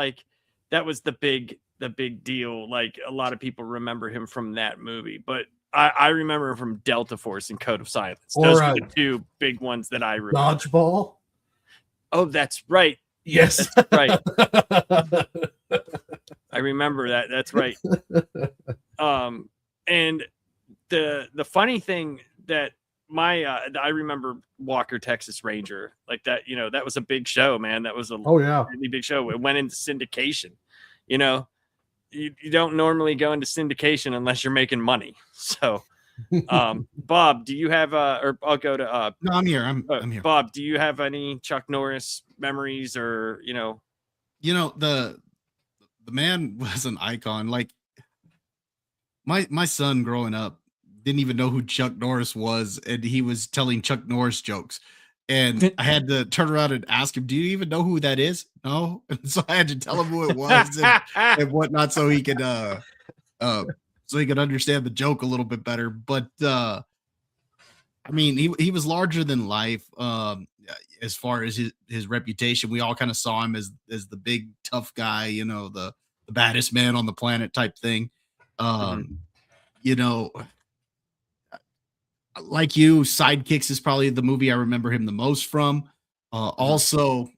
E: was the big deal. Like a lot of people remember him from that movie, but I remember him from Delta Force and Code of Silence. Those are the two big ones that I remember.
D: Dodgeball.
E: Oh, that's right.
D: Yes.
E: That's right. I remember that. That's right. And the funny thing that I remember Walker, Texas Ranger, like that, that was a big show, man. That was a really big show. It went into syndication. You don't normally go into syndication unless you're making money. So, Bob, do you have or I'll go to
B: No, I'm here. I'm here.
E: Bob, do you have any Chuck Norris memories or
B: the man was an icon. Like my son growing up didn't even know who Chuck Norris was, and he was telling Chuck Norris jokes. And I had to turn around and ask him, "Do you even know who that is?" No. And so I had to tell him who it was and whatnot, so he could understand the joke a little bit better. But I mean, he was larger than life. As far as his reputation, we all kind of saw him as the big tough guy, the baddest man on the planet type thing. Like you, Sidekicks is probably the movie I remember him the most from. Also,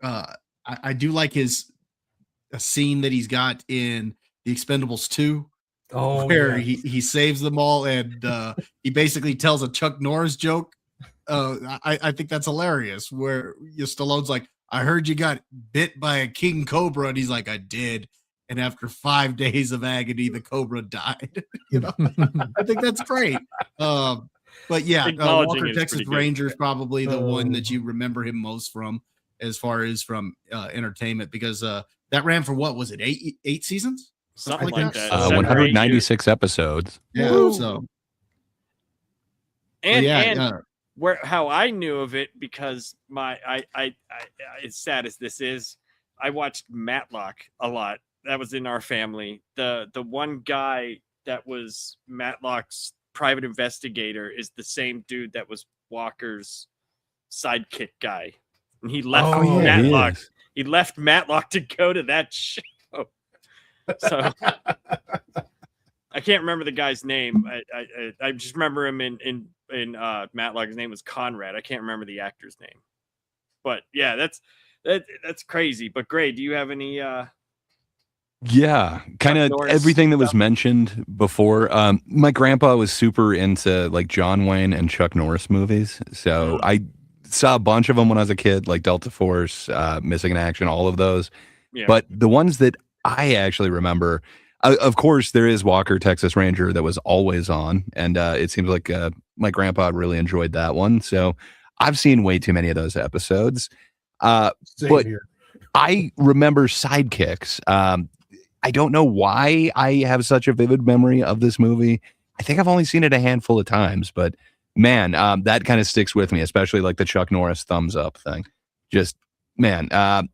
B: I do like a scene that he's got in The Expendables 2, where he saves them all, and he basically tells a Chuck Norris joke. I think that's hilarious, where Stallone's like, "I heard you got bit by a king cobra," and he's like, "I did. And after 5 days of agony, the cobra died." I think that's great. But yeah, Walker Texas Ranger is probably the one that you remember him most from, as far as from entertainment, because that ran for what was it, eight seasons?
E: Something like that.
C: 196 episodes.
B: Yeah.
E: Woo.
B: So
E: how I knew of it, because I as sad as this is, I watched Matlock a lot. That was in our family. The one guy that was Matlock's private investigator is the same dude that was Walker's sidekick guy, and he left Matlock. He left Matlock to go to that show. So I can't remember the guy's name. I just remember him in Matlock. His name was Conrad. I can't remember the actor's name. But yeah, that's crazy. But Gray, do you have any?
C: Yeah, kind of everything that was mentioned before. My grandpa was super into like John Wayne and Chuck Norris movies, so I saw a bunch of them when I was a kid, like Delta Force, Missing in Action, all of those.
E: Yeah.
C: But the ones that I actually remember, of course, there is Walker Texas Ranger that was always on, and it seems like my grandpa really enjoyed that one. So I've seen way too many of those episodes. But
D: Here.
C: I remember Sidekicks. I don't know why I have such a vivid memory of this movie. I think I've only seen it a handful of times, but man, that kind of sticks with me, especially like the Chuck Norris thumbs up thing. Just, man, I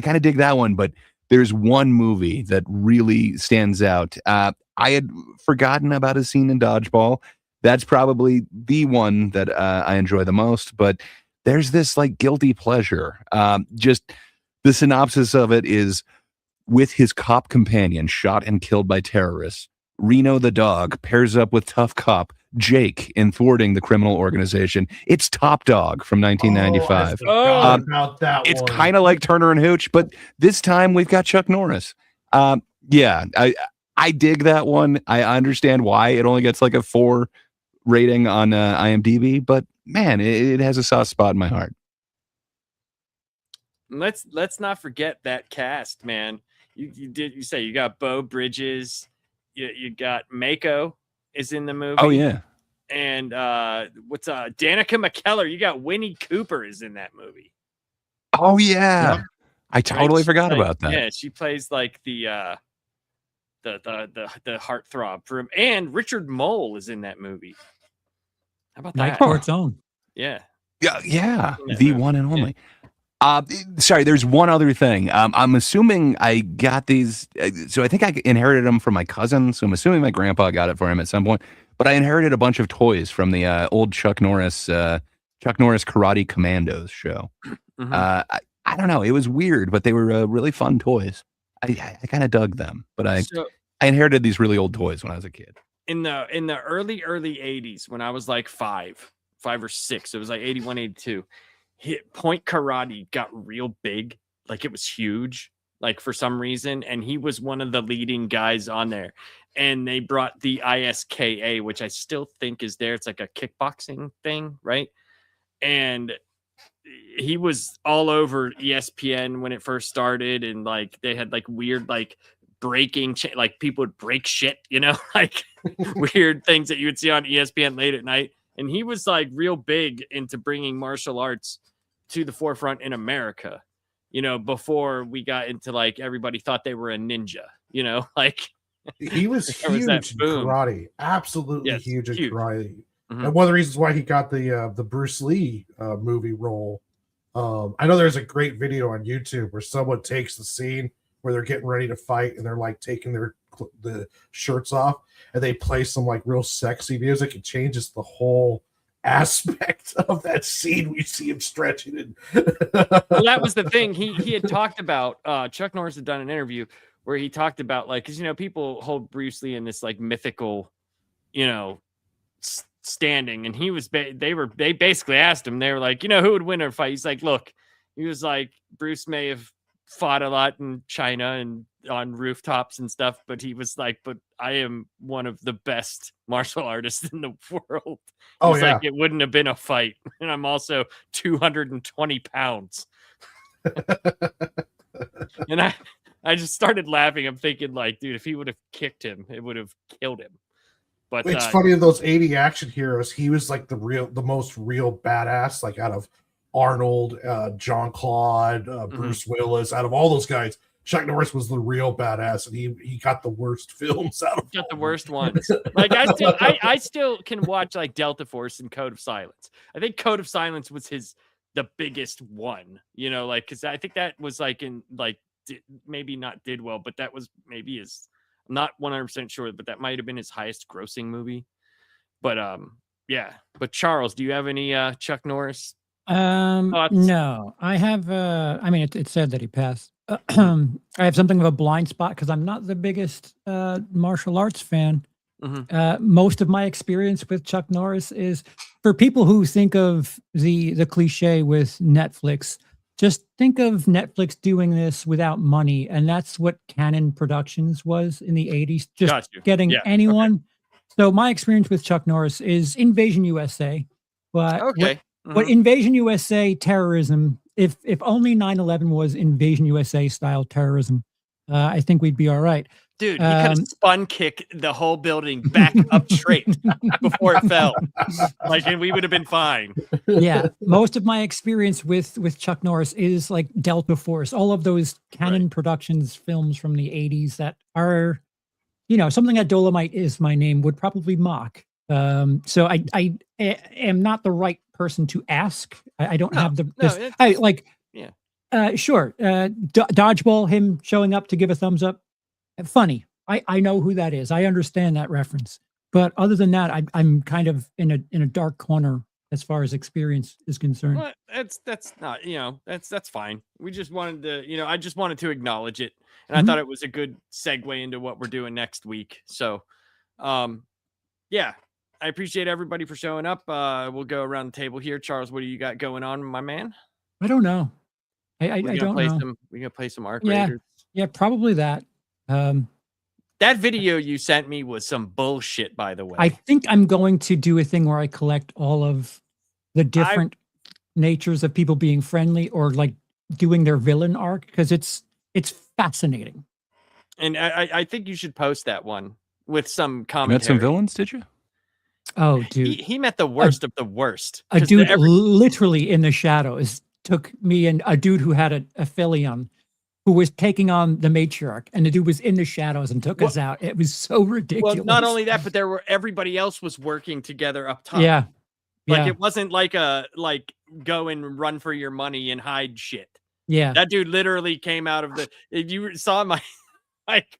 C: kind of dig that one, but there's one movie that really stands out. I had forgotten about a scene in Dodgeball. That's probably the one that I enjoy the most, but there's this like guilty pleasure. Just the synopsis of it is, with his cop companion shot and killed by terrorists, Reno the dog pairs up with tough cop Jake in thwarting the criminal organization. It's Top Dog from 1995.
D: About that
C: it's
D: one.
C: kind of like Turner and Hooch, but this time we've got Chuck Norris. Yeah, I dig that one. I understand why it only gets like a 4 rating on IMDb, but man, it has a soft spot in my heart.
E: Let's not forget that cast, man. You say you got Beau Bridges, you got Mako is in the movie.
C: Oh yeah,
E: and what's Danica McKellar? You got Winnie Cooper is in that movie.
C: Oh yeah, I totally forgot about that.
E: Yeah, she plays like the heartthrob for him, and Richard Mole is in that movie. How about
A: Night
E: that?
A: Court's Own.
E: Yeah,
C: the one and only. Sorry, there's one other thing. I'm assuming I got these. So I think I inherited them from my cousin. So I'm assuming my grandpa got it for him at some point. But I inherited a bunch of toys from the old Chuck Norris Karate Commandos show.
E: Mm-hmm.
C: I don't know. It was weird, but they were really fun toys. I kind of dug them. But I inherited these really old toys when I was a kid.
E: In the early 80s, when I was like five or six, it was like 81, 82. Point Karate got real big, like it was huge, like for some reason, and he was one of the leading guys on there. And they brought the ISKA, which I still think is there. It's like a kickboxing thing, right? And he was all over ESPN when it first started, and like they had like weird like breaking like people would break shit, like weird things that you would see on ESPN late at night. And he was like real big into bringing martial arts to the forefront in America, before we got into like everybody thought they were a ninja, like
D: he was huge in karate, absolutely huge in karate.
E: Mm-hmm.
D: And one of the reasons why he got the Bruce Lee movie role, I know there's a great video on YouTube where someone takes the scene where they're getting ready to fight and they're like taking the shirts off and they play some like real sexy music. It changes the whole aspect of that scene. We see him stretching and
E: well, that was the thing he had talked about. Chuck Norris had done an interview where he talked about like, because people hold Bruce Lee in this like mythical, standing, and he was they basically asked him, they were like, who would win a fight? He's like, look, he was like, Bruce may have fought a lot in China and on rooftops and stuff, but he was like, but I am one of the best martial artists in the world. He's like, it wouldn't have been a fight, and I'm also 220 pounds. And I just started laughing. I'm thinking like, dude, if he would have kicked him, it would have killed him. But
D: it's funny, in those 80 action heroes, he was like the most real badass, like out of Arnold, John Claude, Bruce Willis, out of all those guys, Chuck Norris was the real badass, and he got the worst films out of
E: got the worst ones. Like I still can watch like Delta Force and Code of Silence. I think Code of Silence was the biggest one, like, because I think that was like in like maybe not did well, but that was maybe his. I'm not 100% sure, but that might have been his highest grossing movie. But yeah. But Charles, do you have any Chuck Norris?
A: No, I have. I mean, it said that he passed. I have something of a blind spot because I'm not the biggest martial arts fan.
E: Mm-hmm.
A: Most of my experience with Chuck Norris is for people who think of the cliche with Netflix. Just think of Netflix doing this without money, and that's what Canon Productions was in the 80s. Just getting anyone. Okay. So my experience with Chuck Norris is Invasion USA, but what Invasion USA terrorism, if only 9/11 was Invasion USA style terrorism, I think we'd be all right.
E: Dude, he could have spun kick the whole building back up straight before it fell. Like, and we would have been fine.
A: Yeah. Most of my experience with Chuck Norris is like Delta Force, all of those Canon Productions films from the 80s that are, something that Dolomite Is My Name would probably mock. So I am not the right person to ask. I don't have sure. Dodgeball, him showing up to give a thumbs up. Funny. I know who that is. I understand that reference. But other than that, I'm kind of in a dark corner as far as experience is concerned.
E: Well, that's not, that's fine. We just wanted to, I just wanted to acknowledge it. And I thought it was a good segue into what we're doing next week. So, yeah, I appreciate everybody for showing up. We'll go around the table here. Charles, what do you got going on, my man?
A: I don't know. I don't know.
E: We're going to play some Arc Raiders.
A: Yeah, probably that.
E: That video you sent me was some bullshit, by the way.
A: I think I'm going to do a thing where I collect all of the different natures of people being friendly or like doing their villain arc, because it's fascinating.
E: And I think you should post that one with some commentary.
C: You met some villains, did you?
A: Oh, dude.
E: He met the worst of the worst.
A: A dude literally in the shadows took me and a dude who had a Philion who was taking on the matriarch, and the dude was in the shadows and took us out. It was so ridiculous.
E: Well, not only that, but everybody else was working together up top.
A: Yeah.
E: Like it wasn't like go and run for your money and hide shit.
A: Yeah.
E: That dude literally came out of if you saw my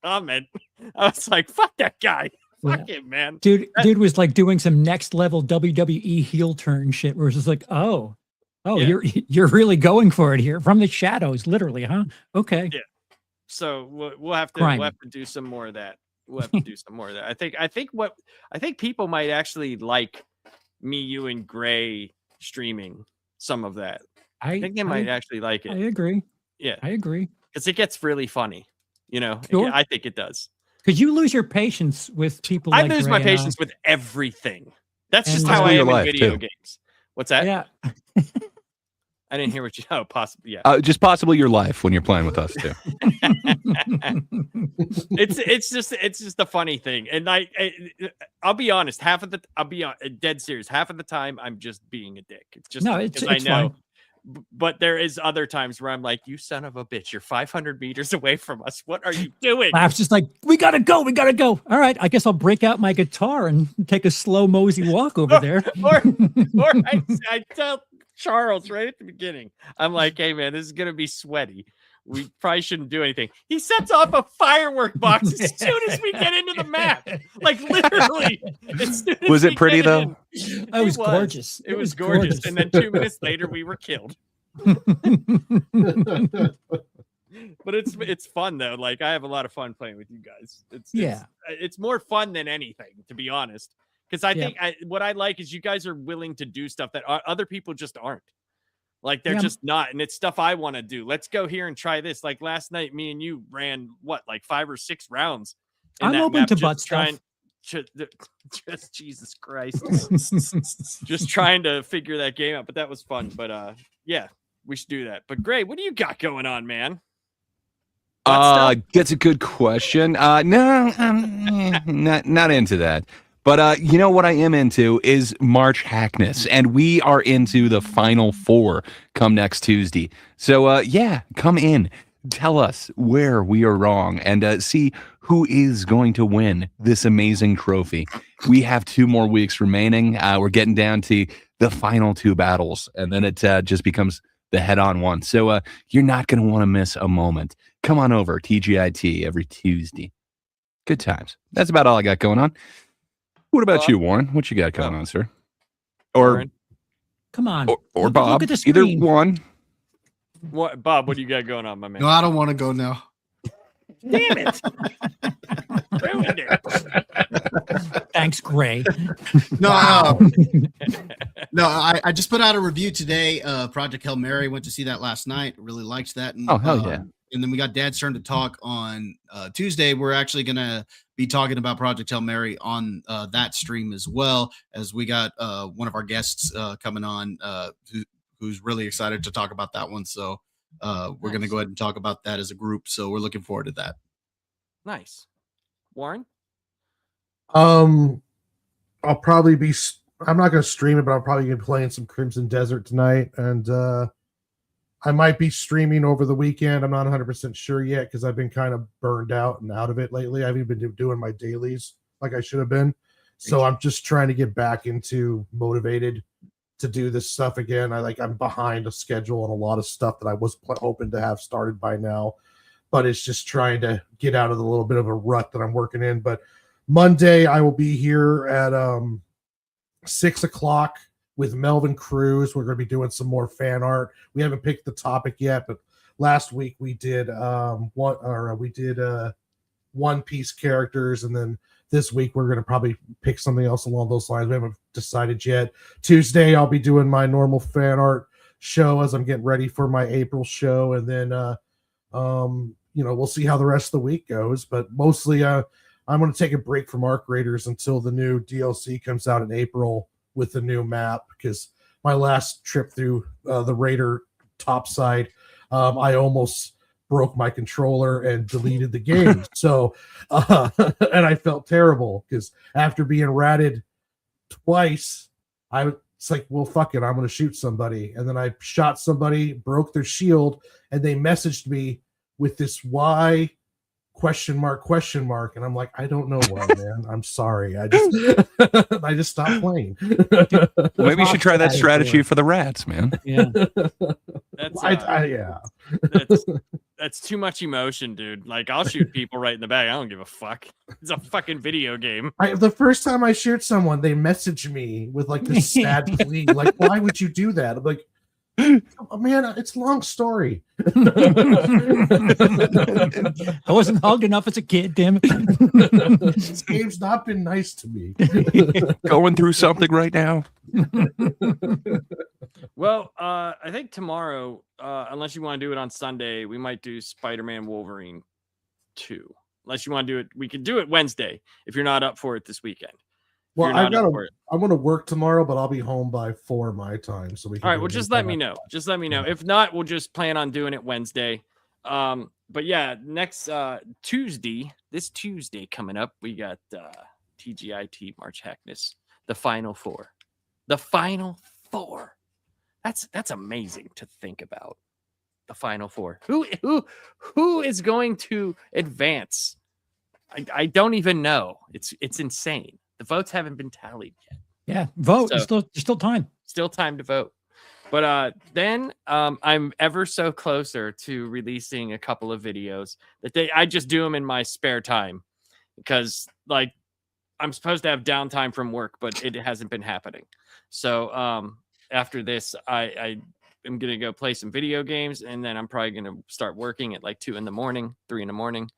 E: comment, I was like, fuck that guy. Fuck him, man.
A: Dude was like doing some next level WWE heel turn shit where it's just like, you're really going for it here from the shadows, literally, huh? Okay.
E: Yeah. So we'll have to do some more of that. I think people might actually like me, you, and Gray streaming some of that. I think they might actually like
A: I
E: it.
A: agree.
E: Yeah,
A: I agree.
E: because it gets really funny.
A: Sure.
E: I think it does.
A: Because you lose your patience with people.
E: I
A: like
E: lose
A: Gray
E: my
A: and
E: patience with everything. That's just
A: And,
E: how I
C: Possibly
E: am
C: your
E: in
C: life,
E: video
C: too.
E: games. What's that?
A: Yeah.
E: I didn't hear what you. Oh, possibly. Yeah.
C: Just possibly your life when you're playing with us too.
E: It's just a funny thing, and I'll be honest. I'll be dead serious. Half of the time, I'm just being a dick. It's just because I know.
A: Fine.
E: But there is other times where I'm like, you son of a bitch, you're 500 meters away from us. What are you doing?
A: I was just like, we gotta go. All right, I guess I'll break out my guitar and take a slow mosey walk over there.
E: or I tell Charles right at the beginning, I'm like, hey man, this is gonna be sweaty. We probably shouldn't do anything. He sets off a firework box as soon as we get into the map. Like literally.
C: Was it pretty though?
A: It was gorgeous.
E: It was gorgeous. And then 2 minutes later, we were killed. But it's fun though. Like I have a lot of fun playing with you guys. It's more fun than anything, to be honest. Because I think what I like is you guys are willing to do stuff that other people just aren't. Like they're just not, and it's stuff I want to do. Let's go here and try this. Like last night, me and you ran like 5 or 6 rounds.
A: I'm open to butt stuff.
E: Just Jesus Christ, just trying to figure that game out. But that was fun. But yeah, we should do that. But Gray, what do you got going on, man?
C: That's a good question. No, not into that. But you know what I am into is March Hackness, and we are into the Final Four come next Tuesday. So yeah, come in, tell us where we are wrong, and see who is going to win this amazing trophy. We have 2 more weeks remaining. We're getting down to the final 2 battles, and then it just becomes the head-on one. So you're not going to want to miss a moment. Come on over, TGIT, every Tuesday. Good times. That's about all I got going on. What about you, Warren? What you got going on, sir? Or
E: Warren?
A: Come on.
C: Or
A: Look
C: Bob.
A: at the
C: Either
A: screen.
C: one.
E: What, Bob? What do you got going on, my man?
B: No, I don't want to go now.
E: Damn it! Ruined it.
A: Thanks, Gray.
B: No, no. I just put out a review today. Project Hail Mary. Went to see that last night. Really liked that. And,
C: Oh, hell yeah.
B: And then we got Dad's turn to talk on Tuesday. We're actually gonna be talking about Project Hail Mary on that stream as well, as we got one of our guests coming on who's really excited to talk about that one. So we're going to go ahead and talk about that as a group. So we're looking forward to that.
E: Nice. Warren?
D: I'll probably be, I'm not going to stream it, but I'm probably going to be playing some Crimson Desert tonight. And I might be streaming over the weekend. I'm not 100% sure yet because I've been kind of burned out and out of it lately. I haven't been doing my dailies like I should have been. So I'm just trying to get back into motivated to do this stuff again. I'm behind a schedule and a lot of stuff that I was hoping to have started by now, but it's just trying to get out of the little bit of a rut that I'm working in. But Monday I will be here at 6 o'clock with Melvin Cruz. We're going to be doing some more fan art. We haven't picked the topic yet, but last week we did One Piece characters, and then this week we're going to probably pick something else along those lines. We haven't decided yet. Tuesday I'll be doing my normal fan art show as I'm getting ready for my April show, and then we'll see how the rest of the week goes. But mostly I'm going to take a break from Arc Raiders until the new DLC comes out in April with the new map, because my last trip through the Raider topside, I almost broke my controller and deleted the game. So, and I felt terrible because after being ratted twice, it's like, well, fuck it, I'm going to shoot somebody. And then I shot somebody, broke their shield, and they messaged me with this why ? And I'm like, I don't know why, man. I'm sorry. I just stopped playing.
C: Maybe you should try that strategy for the rats, man.
A: Yeah.
E: That's too much emotion, dude. Like, I'll shoot people right in the back. I don't give a fuck. It's a fucking video game.
D: The first time I shoot someone, they message me with like this sad plea, like, why would you do that? I'm like, oh, man, it's a long story.
A: I wasn't hugged enough as a kid, damn it.
D: This game's not been nice to me.
C: Going through something right now.
E: Well, I think tomorrow, unless you want to do it on Sunday, we might do Spider-Man Wolverine 2. Unless you want to do it, we could do it Wednesday if you're not up for it this weekend.
D: Well,
E: I'm
D: I'm going to work tomorrow, but I'll be home by 4 my time, so we can.
E: All right, well, just let me know. Just let me know. If not, we'll just plan on doing it Wednesday. But yeah, next Tuesday, this Tuesday coming up, we got TGIT March Hackness, the Final Four. The Final Four. That's amazing to think about. The Final Four. Who is going to advance? I don't even know. It's insane. The votes haven't been tallied yet.
A: Yeah, vote.
E: So,
A: there's still time.
E: Still time to vote. But then I'm ever so closer to releasing a couple of videos that I just do them in my spare time because like I'm supposed to have downtime from work, but it hasn't been happening. So after this, I am gonna go play some video games, and then I'm probably gonna start working at like 2 in the morning, 3 in the morning,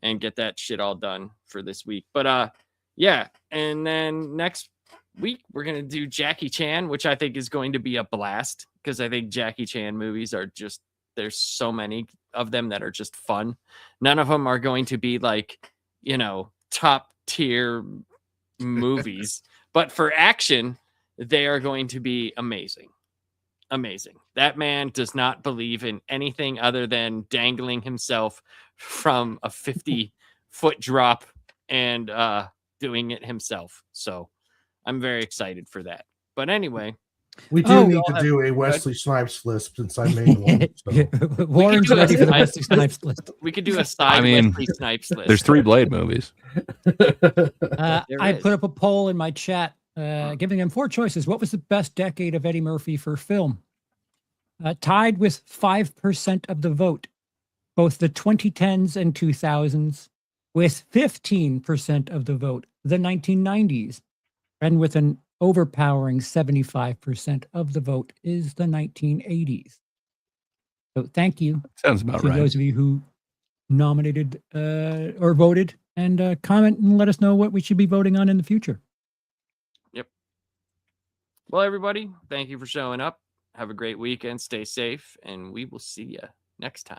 E: and get that shit all done for this week. But yeah, and then next week we're gonna do Jackie Chan, which I think is going to be a blast because I think Jackie Chan movies are just there's so many of them that are just fun. None of them are going to be like, you know, top tier movies, but for action, they are going to be amazing. Amazing. That man does not believe in anything other than dangling himself from a 50-foot drop and doing it himself. So I'm very excited for that. But anyway,
D: we do need to do a Wesley Snipes list since I made one. So.
A: Warren's ready for the Wesley Snipes list.
E: We could do a side Wesley Snipes list.
C: There's 3 Blade movies.
A: I put up a poll in my chat giving him 4 choices. What was the best decade of Eddie Murphy for film? Tied with 5% of the vote, both the 2010s and 2000s, with 15% of the vote, the 1990s, and with an overpowering 75% of the vote is the 1980s. So thank you.
C: Sounds about
A: to
C: right.
A: those of you who nominated or voted, and comment and let us know what we should be voting on in the future.
E: Yep. Well, everybody, thank you for showing up. Have a great weekend. Stay safe, and we will see you next time.